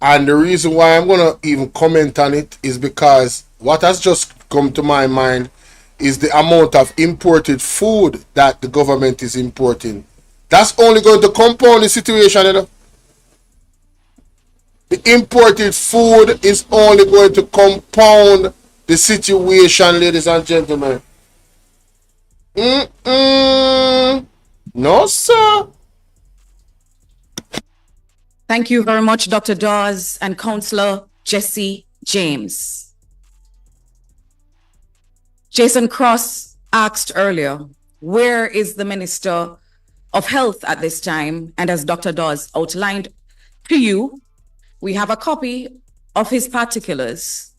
And the reason why I'm going to even comment on it is because what has just come to my mind is the amount of imported food that the government is importing. That's only going to compound the situation, you know? The imported food is only going to compound the situation, ladies and gentlemen. No, sir. Thank you very much, Dr. Dawes and Councillor Jesse James. Jason Cross asked earlier, where is the Minister of Health at this time? And as Dr. Dawes outlined to you, we have a copy of his particulars.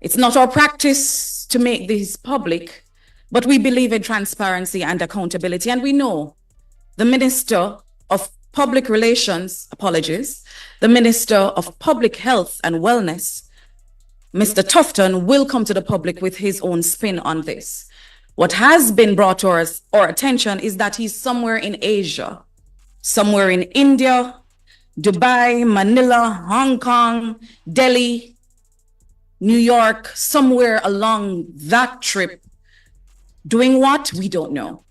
It's not our practice to make these public, but we believe in transparency and accountability. And we know the Minister of Public Relations, the Minister of Public Health and Wellness, Mr. Tufton, will come to the public with his own spin on this. What has been brought to our attention is that he's somewhere in Asia, somewhere in India, Dubai, Manila, Hong Kong, Delhi, New York, somewhere along that trip. Doing what? We don't know.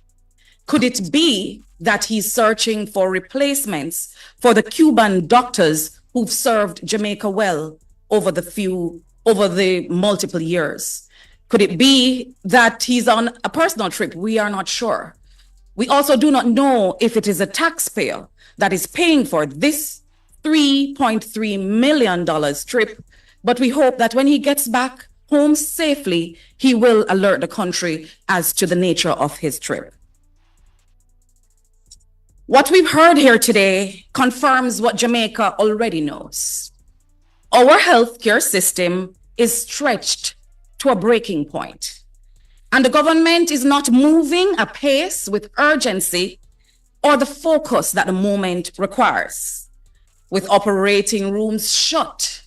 Could it be that he's searching for replacements for the Cuban doctors who've served Jamaica well over the multiple years? Could it be that he's on a personal trip? We are not sure. We also do not know if it is a taxpayer that is paying for this $3.3 million trip, but we hope that when he gets back home safely, he will alert the country as to the nature of his trip. What we've heard here today confirms what Jamaica already knows. Our healthcare system is stretched to a breaking point, and the government is not moving apace with urgency or the focus that the moment requires. With operating rooms shut,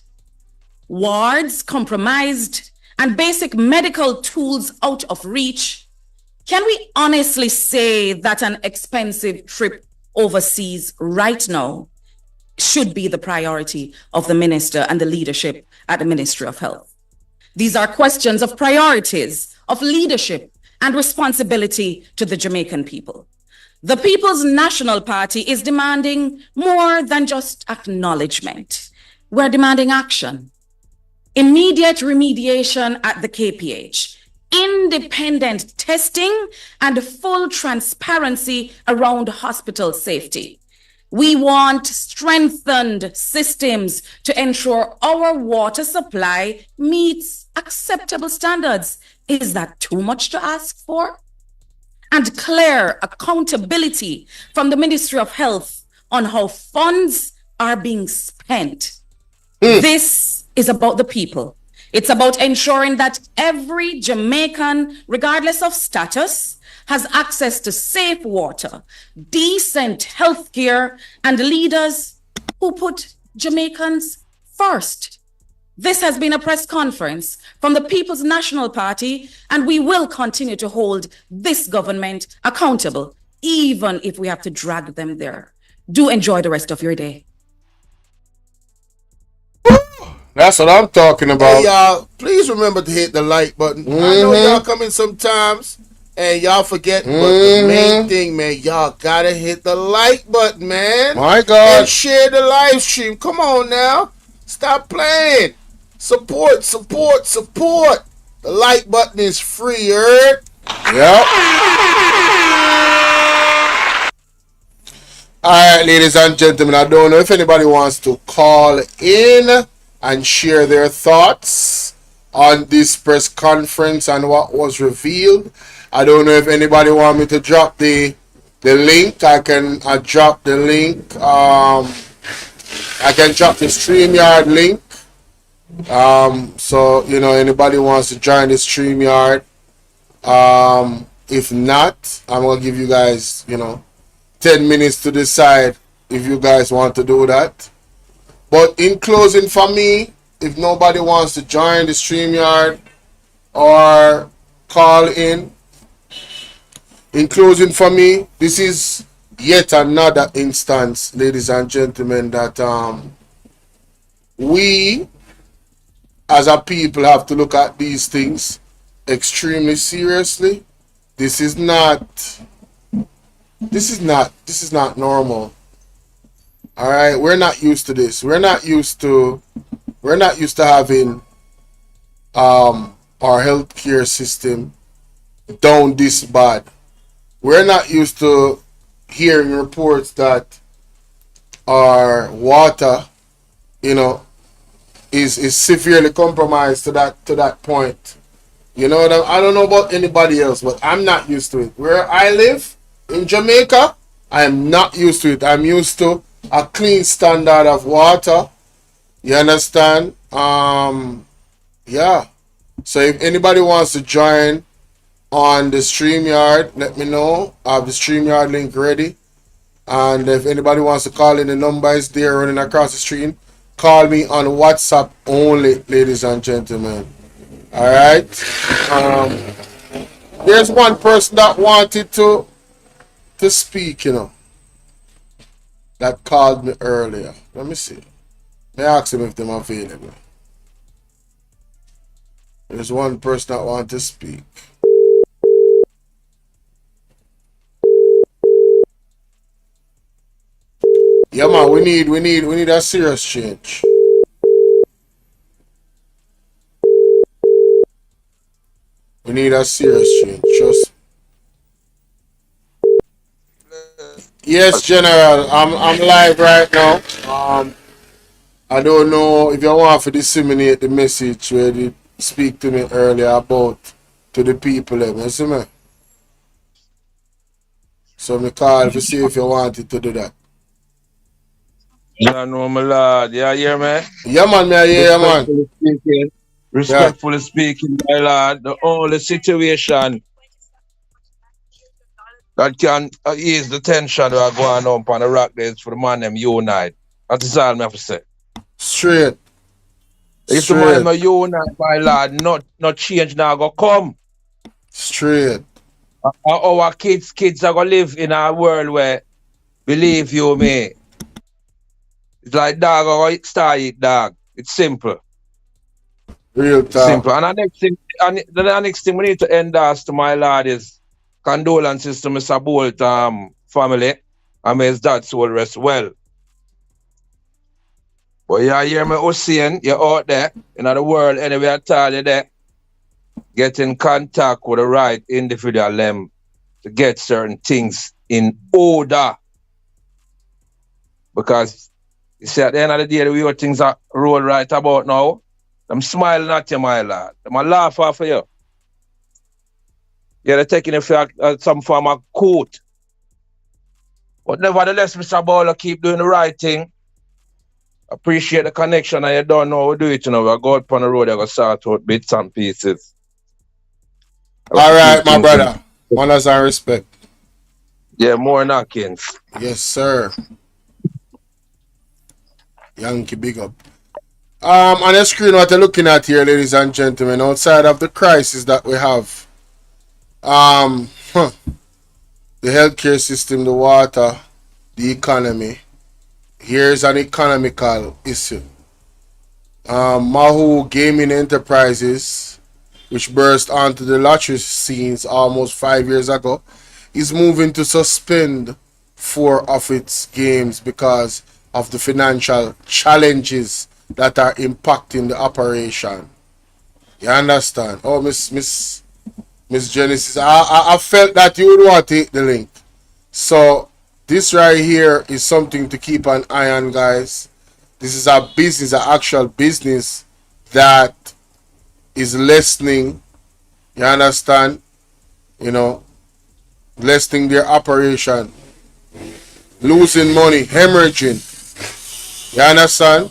wards compromised, and basic medical tools out of reach, can we honestly say that an expensive trip overseas right now should be the priority of the minister and the leadership at the Ministry of Health? These are questions of priorities, of leadership and responsibility to the Jamaican people. The People's National Party is demanding more than just acknowledgement. We're demanding action. Immediate remediation at the KPH, independent testing, and full transparency around hospital safety. We want strengthened systems to ensure our water supply meets acceptable standards. Is that too much to ask for? And clear accountability from the Ministry of Health on how funds are being spent. This is about the people. It's about ensuring that every Jamaican, regardless of status, has access to safe water, decent health care, and leaders who put Jamaicans first. This has been a press conference from the People's National Party, and we will continue to hold this government accountable, even if we have to drag them there. Do enjoy the rest of your day. That's what I'm talking about. Hey, y'all, please remember to hit the like button. I know y'all come in sometimes and y'all forget, but the main thing, man, y'all gotta hit the like button, man. My God. And share the live stream. Come on now. Stop playing. Support. The like button is free, heard? Yep. Alright, ladies and gentlemen, I don't know if anybody wants to call in and share their thoughts on this press conference and what was revealed. I don't know if anybody want me to drop the link. I can drop the link. I can drop the StreamYard link. So you know, anybody wants to join the StreamYard. If not, I'm gonna give you guys 10 minutes to decide if you guys want to do that. But in closing, for me, if nobody wants to join the StreamYard or call in closing for me, this is yet another instance, ladies and gentlemen, that we as a people have to look at these things extremely seriously. This is not normal. All right, we're not used to this. We're not used to having our healthcare system down this bad. We're not used to hearing reports that our water, is severely compromised to that point. I don't know about anybody else, but I'm not used to it. Where I live in Jamaica, I am not used to it. I'm used to a clean standard of water. You understand? Yeah. So if anybody wants to join on the StreamYard, let me know. I have the StreamYard link ready. And if anybody wants to call in, the number is there running across the screen. Call me on WhatsApp only, ladies and gentlemen. All right. There's one person that wanted to speak, that called me earlier. Let me see. May I ask him if they're available. There's one person that wants to speak. Yeah, man, we need a serious change. We need a serious change. Trust me. Yes, General. I'm live right now. I don't know if you want to disseminate the message where you speak to me earlier about to the people. You see me? So me call to see if you wanted to do that. Yeah, no, my lord. Yeah, hear me? Yeah, man, me I hear you, man. Respectfully speaking, my lord, the only situation that can ease the tension that are going on on the rock days for the man them unite. That is all I have to say. Straight. If the man them unite, my lord, not change now go come. Straight. Our kids are gonna live in a world where, believe you me, it's like dog or star eat dog. It's simple. Real talk. Simple. And the next thing we need to endorse to my lord is condolences to Mr. Bolt family and may his dad soul rest well. But you hear me, Hussein, you're out there in the world anyway, I tell you that. Get in contact with the right individual them to get certain things in order. Because you see at the end of the day, the way things are roll right about now, I'm smiling at you, my lad. I'm laugh off of you. Yeah, they're taking it for some form of court. But nevertheless, Mr. Bolo, keep doing the right thing. Appreciate the connection, and you don't know how we do it, We go out on the road, I go sort out bits and pieces. All right, my brother. Honors and respect. Yeah, more knockings. Yes, sir. Yankee, big up. On the screen, what you're looking at here, ladies and gentlemen, outside of the crisis that we have, the healthcare system, the water, the economy. Here's an economical issue. Mahu Gaming Enterprises, which burst onto the lottery scenes almost 5 years ago, is moving to suspend 4 of its games because of the financial challenges that are impacting the operation. You understand? Oh, Miss Genesis, I felt that you would want to take the link. So this right here is something to keep an eye on, guys. This is a business, an actual business that is lessening. You understand? Lessening their operation, losing money, hemorrhaging. You understand?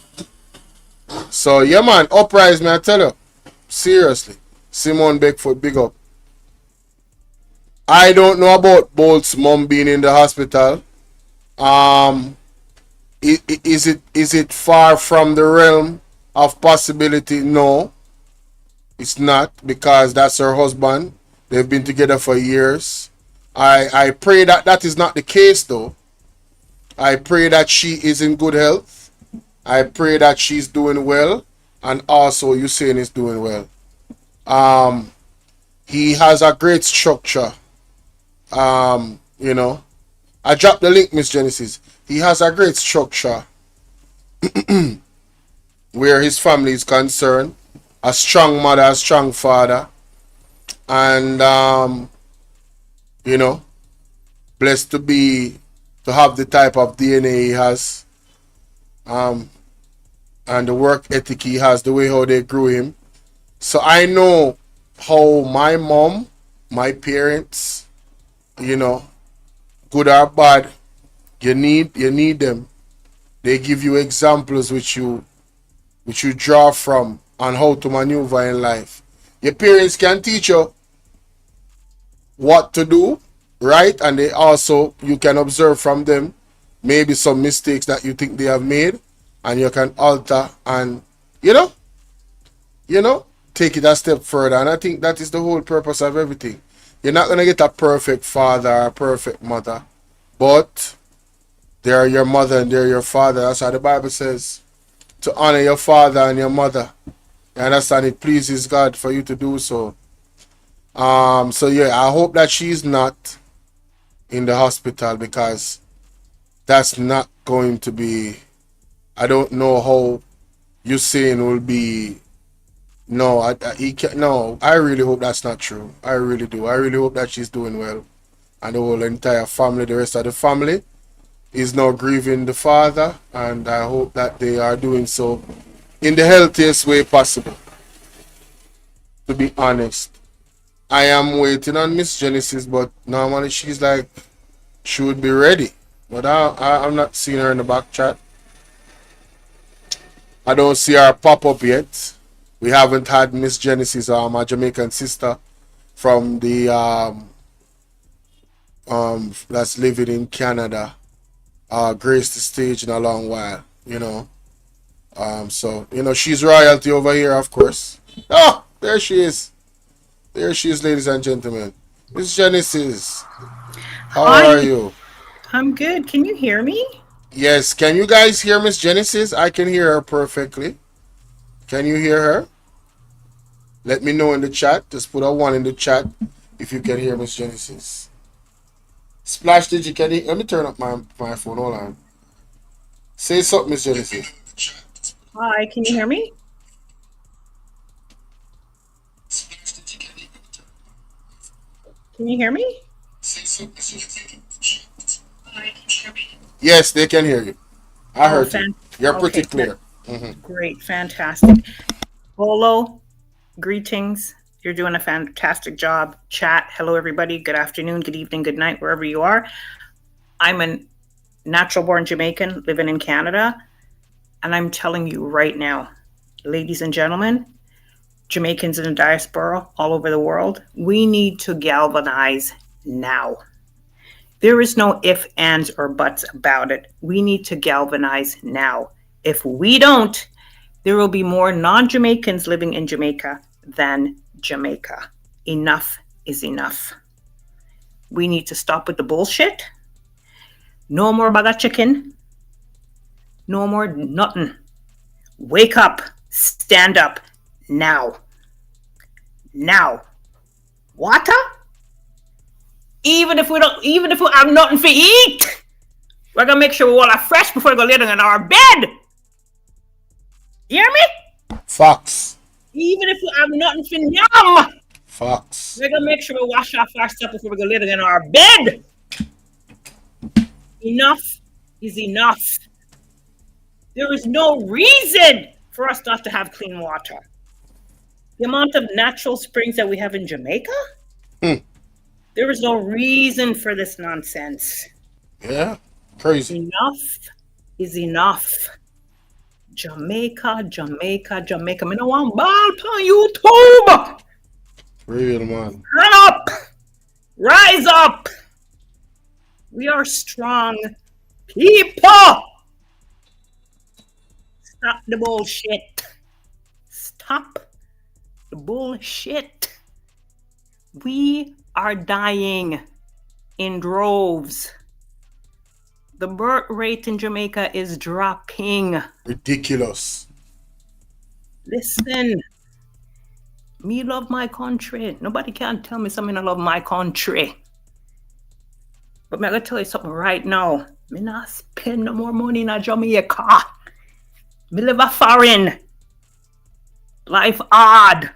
So yeah, man, uprise me, I tell you. Seriously. Simone Beckford, big up. I don't know about Bolt's mom being in the hospital. Is it far from the realm of possibility? No, it's not, because that's her husband. They've been together for years. I pray that that is not the case, though. I pray that she is in good health. I pray that she's doing well, and also Usain is doing well. He has a great structure. I dropped the link, Miss Genesis. He has a great structure where his family is concerned. A strong mother, a strong father, and blessed to have the type of DNA he has, and the work ethic he has, the way how they grew him. So I know how my mom, my parents, good or bad, you need them. They give you examples which you which you draw from on how to maneuver in life. Your parents can teach you what to do, right? And they also, you can observe from them maybe some mistakes that you think they have made, and you can alter and, you know, take it a step further. And I think that is the whole purpose of everything. You're not going to get a perfect father or a perfect mother, but they're your mother and they're your father. That's how the Bible says to honor your father and your mother. You understand? It pleases God for you to do so. So yeah, I hope that she's not in the hospital, because that's not going to be, I don't know how you saying will be. No, I really hope that's not true. I really do. I really hope that she's doing well. And the whole entire family, the rest of the family, is now grieving the father. And I hope that they are doing so in the healthiest way possible. To be honest, I am waiting on Miss Genesis, but normally she's like, she would be ready. But I'm not seeing her in the back chat. I don't see her pop up yet. We haven't had Miss Genesis, my Jamaican sister from the that's living in Canada, grace the stage in a long while, you know. So, you know, she's royalty over here, of course. Oh, there she is. There she is, ladies and gentlemen. Miss Genesis, how are you? I'm good. Can you hear me? Yes. Can you guys hear Miss Genesis? I can hear her perfectly. Can you hear her? Let me know in the chat. Just put a 1 in the chat if you can hear Miss Genesis. Splash Digi, can you, let me turn up my phone. Hold on. Say something, Miss Genesis. Hi, can you hear me? Can you hear me? Yes, they can hear you. I heard you. You're pretty okay, clear. Great, fantastic. Bolo, greetings. You're doing a fantastic job. Chat, hello everybody. Good afternoon, good evening, good night, wherever you are. I'm a natural-born Jamaican living in Canada, and I'm telling you right now, ladies and gentlemen, Jamaicans in the diaspora all over the world, we need to galvanize now. There is no ifs, ands, or buts about it. We need to galvanize now. If we don't, there will be more non-Jamaicans living in Jamaica than Jamaica. Enough is enough. We need to stop with the bullshit. No more bag of chicken. No more nothing. Wake up. Stand up. Now. Now. Water? Even if we have nothing to eat, we're gonna make sure we all are fresh before we go lay down in our bed. You hear me? Fox. Even if we have nothing to yum, Fox. we're gonna make sure we wash off our stuff before we go lay down in our bed. Enough is enough. There is no reason for us not to have clean water. The amount of natural springs that we have in Jamaica, there is no reason for this nonsense. Yeah, crazy. Enough is enough. Jamaica, Jamaica, Jamaica. I don't want ball on YouTube. Real man. Run up. Rise up. We are strong people. Stop the bullshit. Stop the bullshit. We are dying in droves. The birth rate in Jamaica is dropping. Ridiculous. Listen, me love my country. Nobody can tell me something I love my country. But I'm going to tell you something right now. Me not spend no more money in Jamaica. Me live a foreign. Life hard.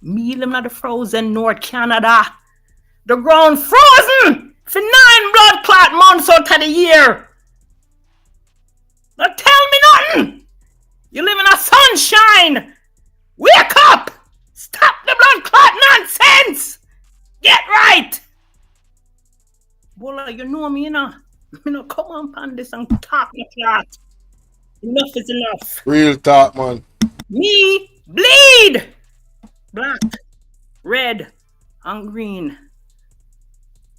Me live in the frozen North Canada. The ground frozen for 9 blood clot months out of the year. Don't tell me nothing. You live in a sunshine. Wake up. Stop the blood clot nonsense. Get right. Bolo, you know me, you know. You know, come on, pan this and talk the clot. Enough is enough. Real talk, man. Me bleed. Black, red, and green.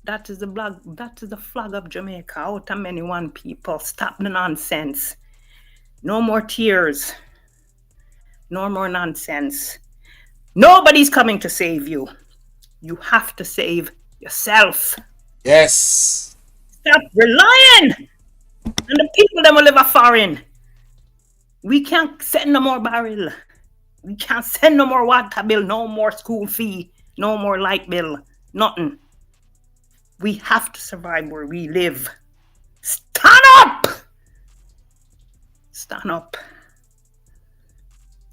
That is the flag of Jamaica. Out of many one people. Stop the nonsense. No more tears. No more nonsense. Nobody's coming to save you. You have to save yourself. Yes. Stop relying on the people that will live a foreign. We can't send no more barrel. We can't send no more water bill, no more school fee, no more light bill, nothing. We have to survive where we live. Stand up! Stand up.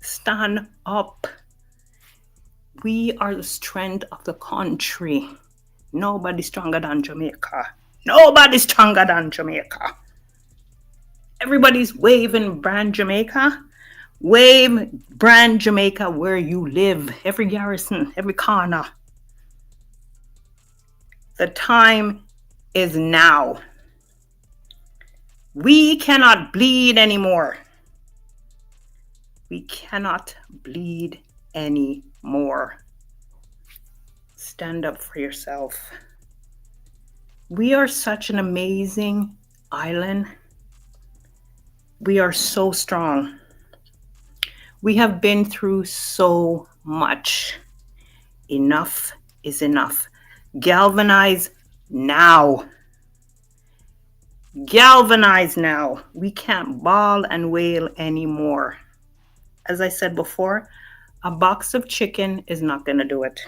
Stand up. We are the strength of the country. Nobody's stronger than Jamaica. Nobody's stronger than Jamaica. Everybody's waving brand Jamaica. Wave brand Jamaica where you live. Every garrison, every corner. The time is now. We cannot bleed anymore. We cannot bleed anymore. Stand up for yourself. We are such an amazing island. We are so strong. We have been through so much. Enough is enough. Galvanize now. Galvanize now. We can't bawl and wail anymore. As I said before, a box of chicken is not going to do it.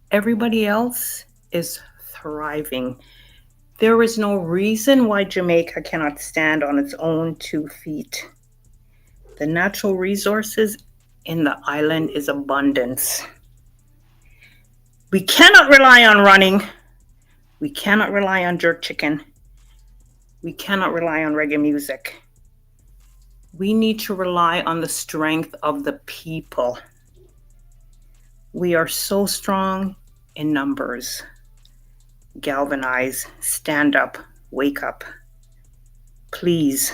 Everybody else is thriving. There is no reason why Jamaica cannot stand on its own 2 feet. The natural resources in the island is abundance. We cannot rely on running. We cannot rely on jerk chicken. We cannot rely on reggae music. We need to rely on the strength of the people. We are so strong in numbers. Galvanize, stand up, wake up. Please,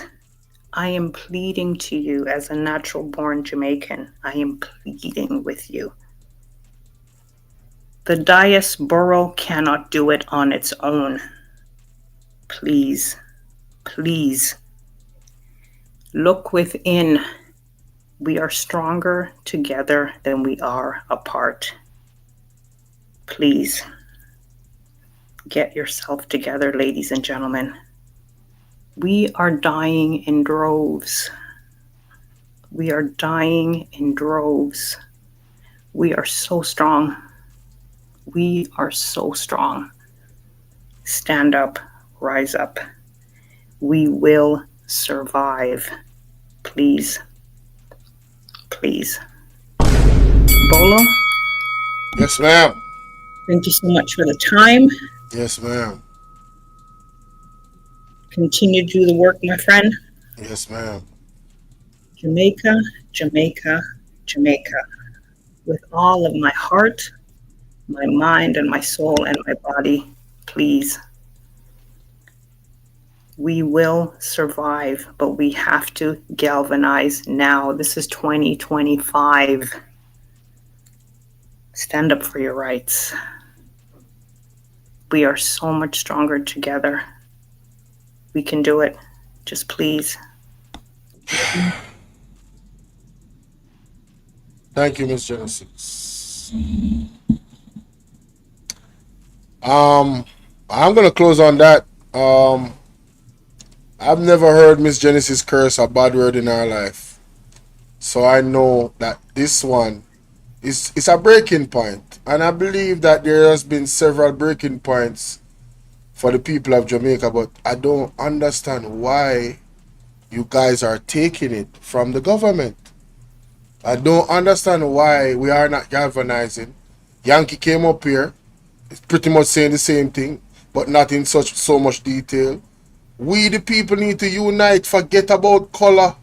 I am pleading to you as a natural-born Jamaican. I am pleading with you. The diaspora cannot do it on its own. Please, please, look within. We are stronger together than we are apart. Please, get yourself together, ladies and gentlemen. We are dying in droves. We are dying in droves. We are so strong. We are so strong. Stand up, rise up. We will survive. Please. Please. Bolo? Yes, ma'am. Thank you so much for the time. Yes, ma'am. Continue to do the work, my friend. Yes, ma'am. Jamaica, Jamaica, Jamaica. With all of my heart, my mind, and my soul, and my body, please. We will survive, but we have to galvanize now. This is 2025. Stand up for your rights. We are so much stronger together. We can do it. Just please. Thank you, Miss Genesis. I'm gonna close on that. I've never heard Miss Genesis curse a bad word in her life, so I know that this one is a breaking point, and I believe that there has been several breaking points for the people of Jamaica, but I don't understand why you guys are taking it from the government. I don't understand why we are not galvanizing. Yankee came up here, pretty much saying the same thing, but not in so much detail. We the people need to unite, forget about color.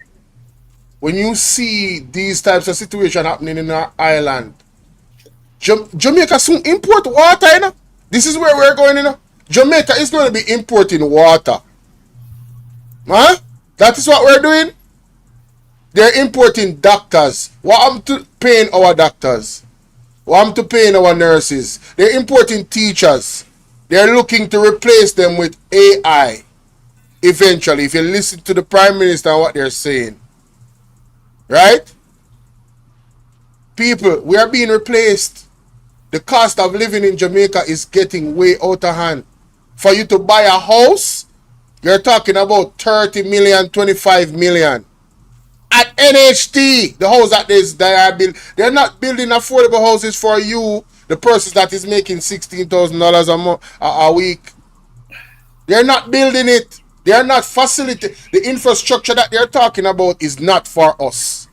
When you see these types of situations happening in our island, Jamaica soon import water, you know? This is where we're going, you know? Jamaica is going to be importing water. Huh? That is what we're doing. They're importing doctors. What am to paying our doctors? What am to paying our nurses? They're importing teachers. They're looking to replace them with AI. Eventually, if you listen to the Prime Minister and what they're saying. Right? People, we are being replaced. The cost of living in Jamaica is getting way out of hand. For you to buy a house, you're talking about 30 million, 25 million. At NHT, the house that they are building, they're not building affordable houses for you, the person that is making $16,000 a week. They're not building it. They're not facilitating. The infrastructure that they're talking about is not for us.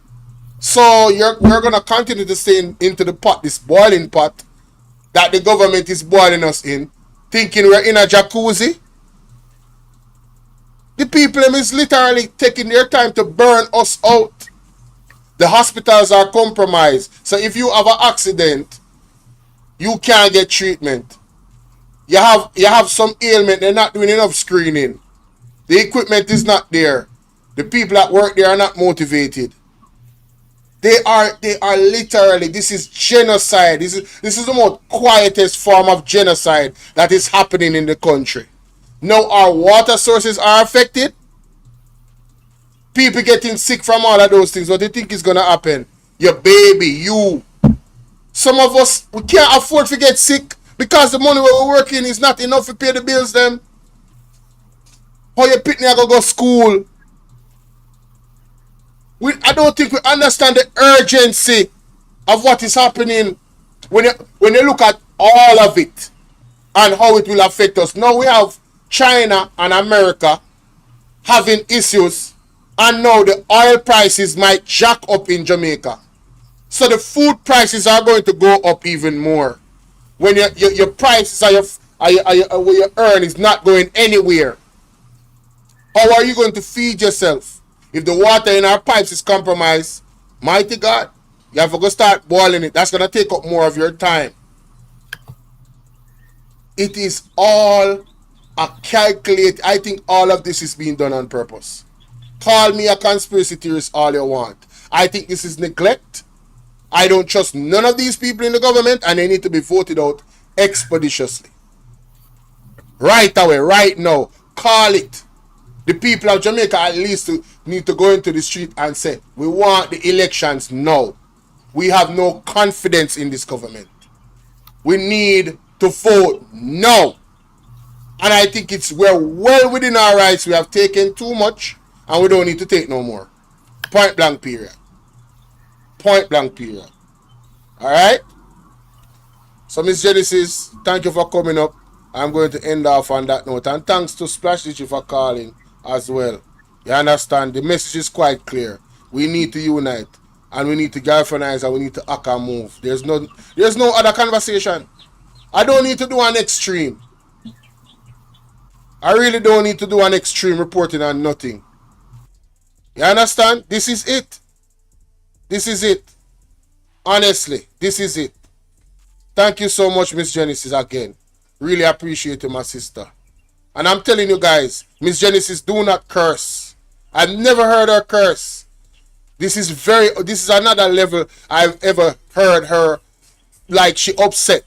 So we're going to continue to stay into the pot, this boiling pot that the government is boiling us in, thinking we're in a jacuzzi. The people is literally taking their time to burn us out. The hospitals are compromised. So if you have an accident, you can't get treatment. You have some ailment, they're not doing enough screening. The equipment is not there. The people that work there are not motivated. They are literally, this is genocide. This is the most quietest form of genocide that is happening in the country. Now our water sources are affected. People getting sick from all of those things. What do you think is going to happen? Your baby, you. Some of us, we can't afford to get sick because the money we're working is not enough to pay the bills them. How your pitney are going to go school? I don't think we understand the urgency of what is happening when you look at all of it and how it will affect us. Now we have China and America having issues, and now the oil prices might jack up in Jamaica. So the food prices are going to go up even more. When your prices what you earn is not going anywhere. How are you going to feed yourself? If the water in our pipes is compromised, mighty God, you have to go start boiling it. That's going to take up more of your time. It is all a calculate. I think all of this is being done on purpose. Call me a conspiracy theorist all you want. I think this is neglect. I don't trust none of these people in the government, and they need to be voted out expeditiously. Right away, right now. Call it. The people of Jamaica at least need to go into the street and say, we want the elections now. We have no confidence in this government. We need to vote now. And I think we're well within our rights. We have taken too much and we don't need to take no more. Point blank period. Point blank period. Alright? So Miss Genesis, thank you for coming up. I'm going to end off on that note. And thanks to Splash Digital for calling as well. You understand? The message is quite clear. We need to unite. And we need to galvanize and we need to act and move. There's no other conversation. I don't need to do an extreme. I really don't need to do an extreme reporting on nothing. You understand? This is it. This is it. Honestly, this is it. Thank you so much, Miss Genesis, again. Really appreciate you, my sister. And I'm telling you guys, Miss Genesis, do not curse. I've never heard her curse. This is another level I've ever heard her, like she upset.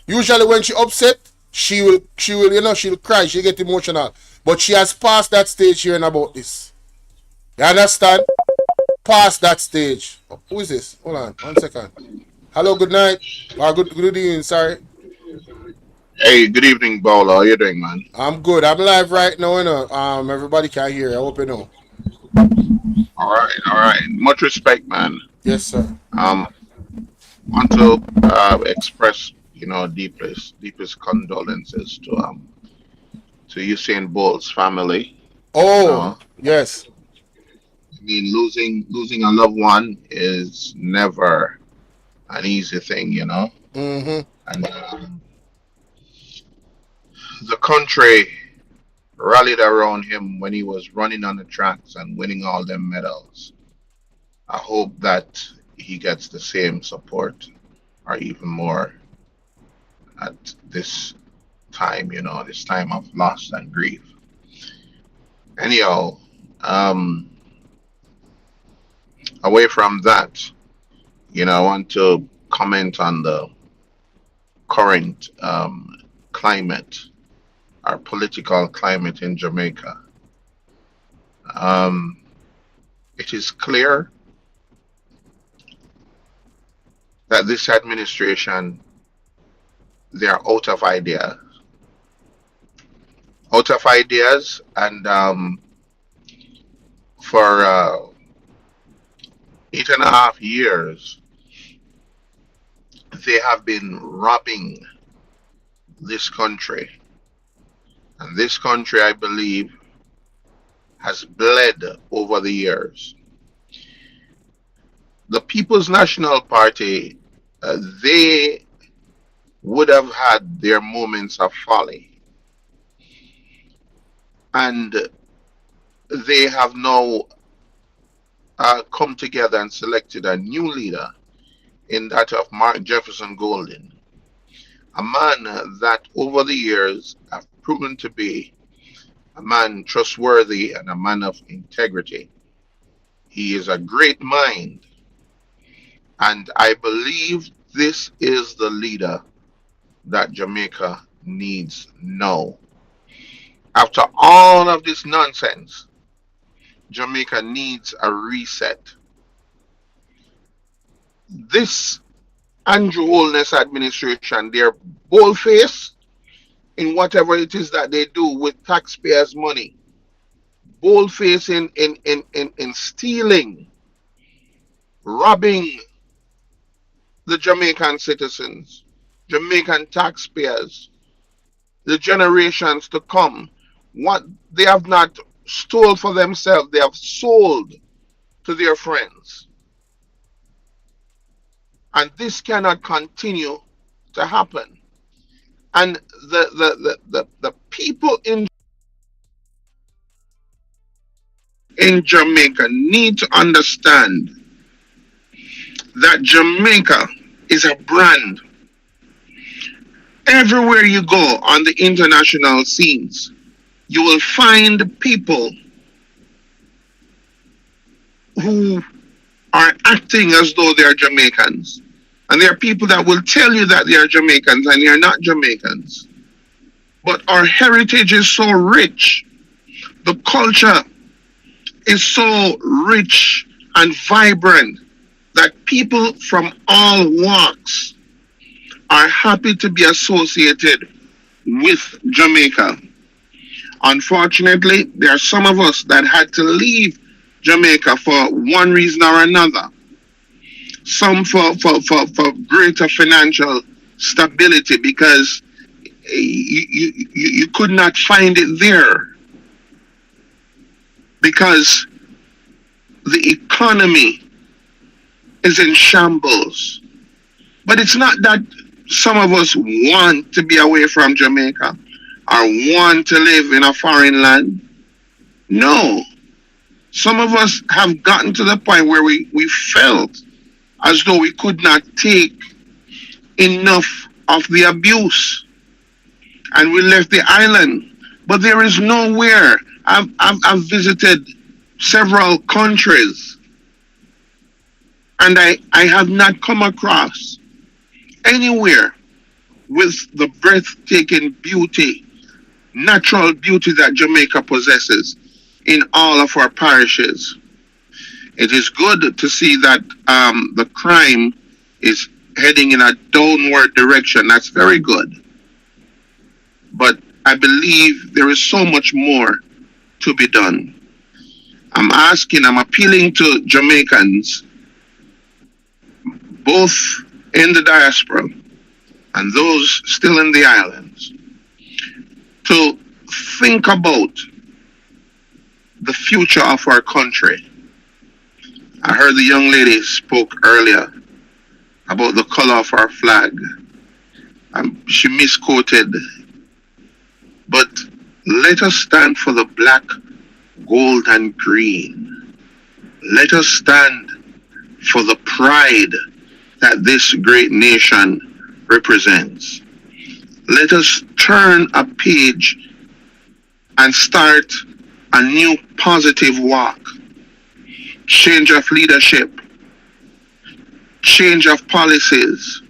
Usually when she upset, she'll cry, she'll get emotional. But she has passed that stage hearing about this. You understand? Past that stage. Who is this? Hold on, 1 second. Hello, good night. Or good evening, sorry. Hey, good evening, Bolo. How you doing, man? I'm good. I'm live right now, you know. Everybody can hear. I hope you know. All right. Much respect, man. Yes, sir. Want to express, deepest condolences to Usain Bolt's family. Oh, yes. I mean, losing a loved one is never an easy thing, Mm-hmm. And the country rallied around him when he was running on the tracks and winning all them medals. I hope that he gets the same support or even more at this time, this time of loss and grief. Anyhow, Away from that, I want to comment on the current climate, our political climate in Jamaica. It is clear that this administration, they are out of ideas. And for 8.5 years, they have been robbing this country. And this country, I believe, has bled over the years. The People's National Party, they would have had their moments of folly. And they have now come together and selected a new leader in that of Mark Jefferson Golden, a man that over the years have proven to be a man trustworthy and a man of integrity. He is a great mind, and I believe this is the leader that Jamaica needs now. After all of this nonsense, Jamaica needs a reset. This Andrew Holness administration, they're bold-faced in whatever it is that they do with taxpayers' money. Bold-faced in stealing, robbing the Jamaican citizens, Jamaican taxpayers, the generations to come. What they have not stole for themselves, they have sold to their friends. And this cannot continue to happen. And the people in Jamaica need to understand that Jamaica is a brand. Everywhere you go on the international scenes, you will find people who are acting as though they are Jamaicans. And there are people that will tell you that they are Jamaicans and they are not Jamaicans. But our heritage is so rich. The culture is so rich and vibrant that people from all walks are happy to be associated with Jamaica. Unfortunately, there are some of us that had to leave Jamaica for one reason or another. Some for greater financial stability, because you could not find it there. Because the economy is in shambles. But it's not that some of us want to be away from Jamaica or want to live in a foreign land. No. Some of us have gotten to the point where we felt as though we could not take enough of the abuse. And we left the island. But there is nowhere. I've visited several countries, and I have not come across anywhere with the breathtaking beauty, natural beauty that Jamaica possesses in all of our parishes. It is good to see that the crime is heading in a downward direction. That's very good. But I believe there is so much more to be done. I'm appealing to Jamaicans, both in the diaspora and those still in the islands, to think about the future of our country. I heard the young lady spoke earlier about the color of our flag. She misquoted. But let us stand for the black, gold, and green. Let us stand for the pride that this great nation represents. Let us turn a page and start a new positive walk, change of leadership, change of policies,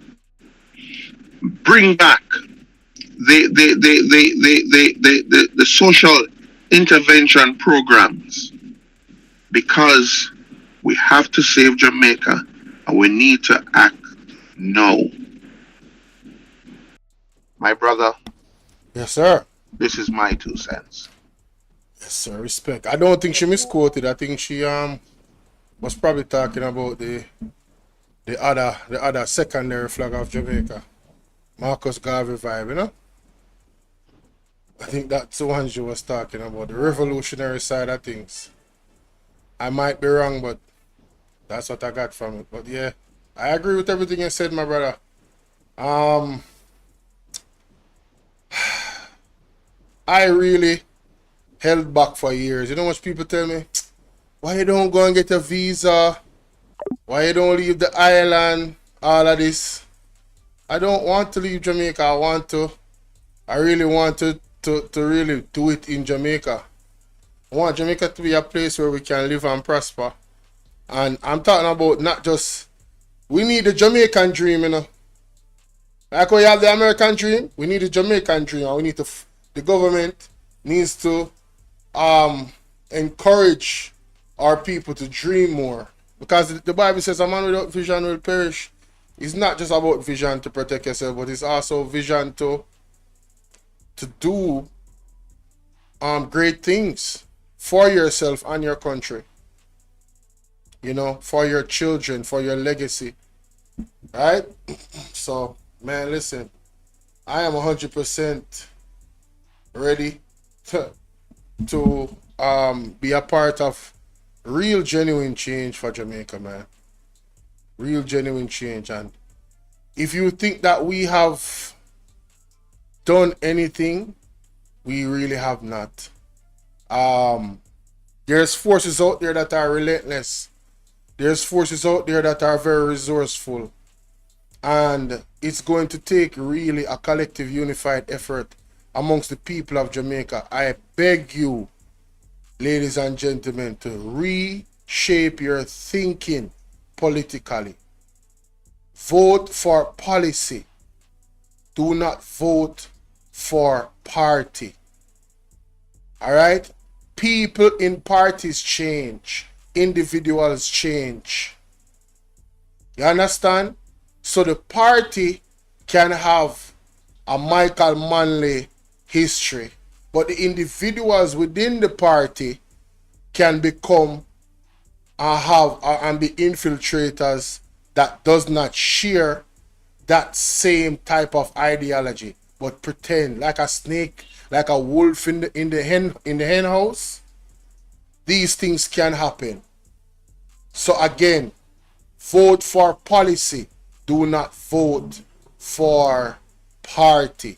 bring back the social intervention programs, because we have to save Jamaica and we need to act now. My brother, Yes, sir. this is my 2 cents. Yes, sir. Respect. I don't think she misquoted. I think she was probably talking about the other secondary flag of Jamaica, Marcus Garvey vibe, you know. I think that's the one she was talking about, the revolutionary side of things. I might be wrong, but that's what I got from it. But yeah, I agree with everything you said, my brother. I really held back for years. You know what people tell me? Why you don't go and get a visa? Why you don't leave the island? All of this. I don't want to leave Jamaica. I really want to really do it in Jamaica. I want Jamaica to be a place where we can live and prosper. And I'm talking about not just, we need the Jamaican dream, you know. Like how you have the American dream, we need the Jamaican dream. And we need to, the government needs to encourage our people to dream more. Because the Bible says a man without vision will perish. It's not just about vision to protect yourself, but it's also vision to do great things for yourself and your country. You know, for your children, for your legacy. Right? So, man, listen. I am 100% ready to be a part of real genuine change for Jamaica, man. Real genuine change. And if you think that we have done anything, we really have not. There's forces out there that are relentless. There's forces out there that are very resourceful. And it's going to take really a collective unified effort amongst the people of Jamaica. I beg you, ladies and gentlemen, to reshape your thinking politically. Vote for policy. Do not vote for party. All right? People in parties change. Individuals change. You understand? So the party can have a Michael Manley history, but the individuals within the party can become and be infiltrators that does not share that same type of ideology, but pretend like a snake, like a wolf in the hen house. These things can happen. So again, vote for policy. Do not vote for party.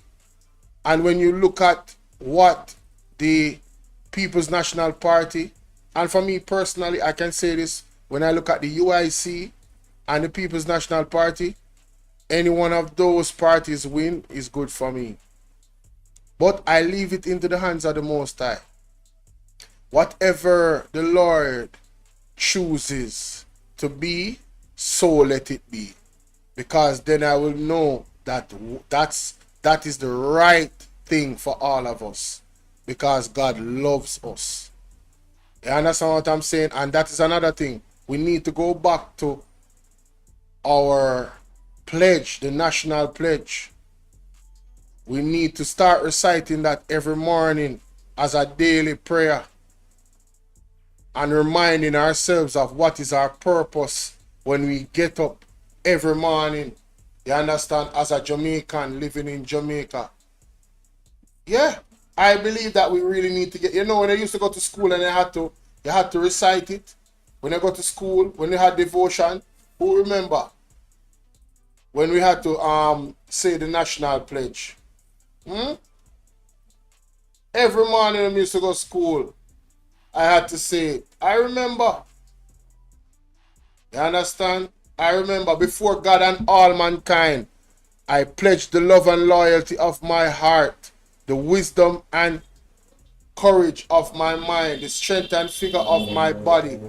And when you look at what the People's National Party, and for me personally, I can say this, when I look at the UIC and the People's National Party, any one of those parties win is good for me. But I leave it into the hands of the Most High. Whatever the Lord chooses to be, so let it be. Because then I will know that that is the right thing for all of us. Because God loves us. You understand what I'm saying? And that is another thing. We need to go back to our pledge, the national pledge. We need to start reciting that every morning as a daily prayer. And reminding ourselves of what is our purpose when we get up every morning. You understand? As a Jamaican living in Jamaica. Yeah, I believe that we really need to get, you know, when I used to go to school and you had to recite it. When I go to school, when we had devotion, who remember? When we had to say the national pledge. Every morning when I used to go to school, I had to say it. I remember. You understand? I remember before God and all mankind, I pledged the love and loyalty of my heart, the wisdom and courage of my mind, the strength and vigor of my body,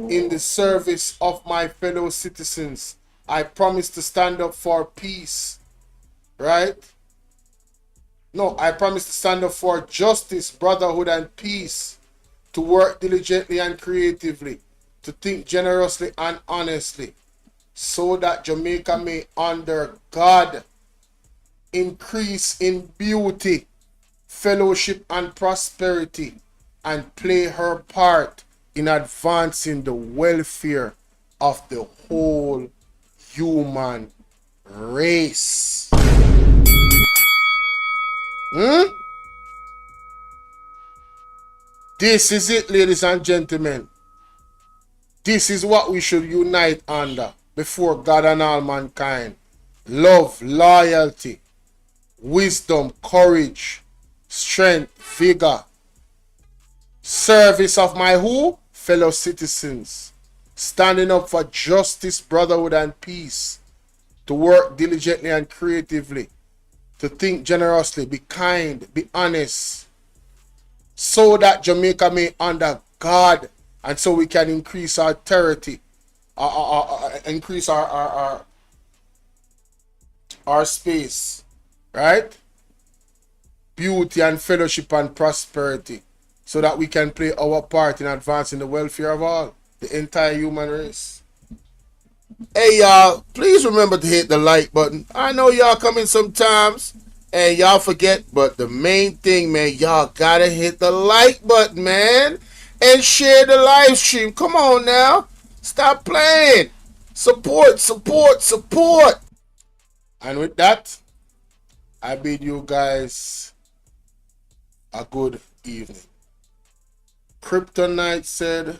in the service of my fellow citizens. I promise to stand up for peace, right? No, I promise to stand up for justice, brotherhood, and peace, to work diligently and creatively, to think generously and honestly, so that Jamaica may, under God, increase in beauty, fellowship, and prosperity, and play her part in advancing the welfare of the whole human race. This is it, ladies and gentlemen. This is what we should unite under before God and all mankind. Love, loyalty, wisdom, courage, strength, vigor, service of my who? Fellow citizens, standing up for justice, brotherhood, and peace, to work diligently and creatively, to think generously, be kind, be honest, so that Jamaica may under God, and so we can increase our territory, increase our space, right? Beauty and fellowship and prosperity, so that we can play our part in advancing the welfare of all, the entire human race. Hey y'all, please remember to hit the like button. I know y'all come in sometimes and y'all forget, but the main thing, man, y'all gotta hit the like button, man, and share the live stream. Come on now, stop playing. Support, support, support. And with that, I bid you guys a good evening. Kryptonite said,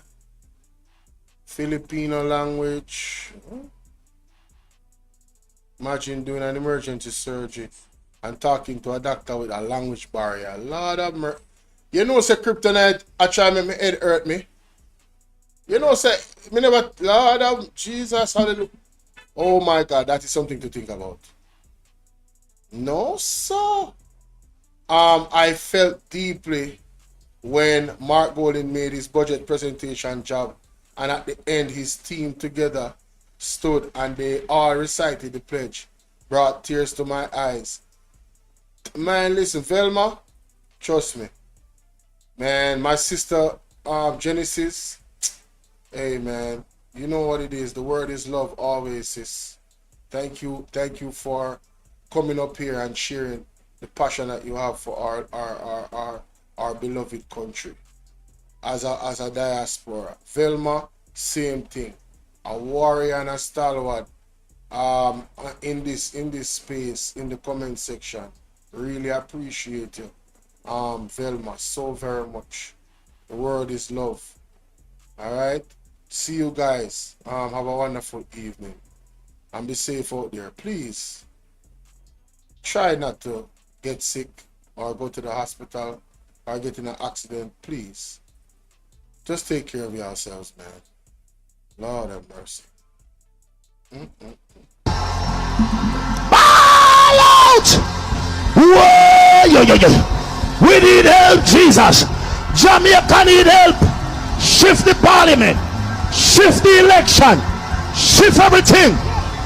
Filipino language. Imagine doing an emergency surgery and talking to a doctor with a language barrier. Lord of mercy. You know, say Kryptonite, I try to make my head hurt me. You know, say, me never, Lord of Jesus, hallelujah. Oh my God, that is something to think about. No, sir. I felt deeply when Mark Golden made his budget presentation job, and at the end his team together stood and they all recited the pledge. Brought tears to my eyes. Man, listen, Velma, trust me. Man, my sister Genesis, hey man, you know what it is. The word is love always, sis. Thank you for coming up here and sharing the passion that you have for our beloved country. As a diaspora. Velma, same thing. A warrior and a stalwart in this space, in the comment section. Really appreciate you, Velma, so very much. The word is love. Alright? See you guys. Have a wonderful evening. And be safe out there. Please try not to get sick or go to the hospital or get in an accident. Please. Just take care of yourselves, man. Lord have mercy. Ball out! Whoa! We need help, Jesus. Jamaica need help. Shift the parliament. Shift the election. Shift everything.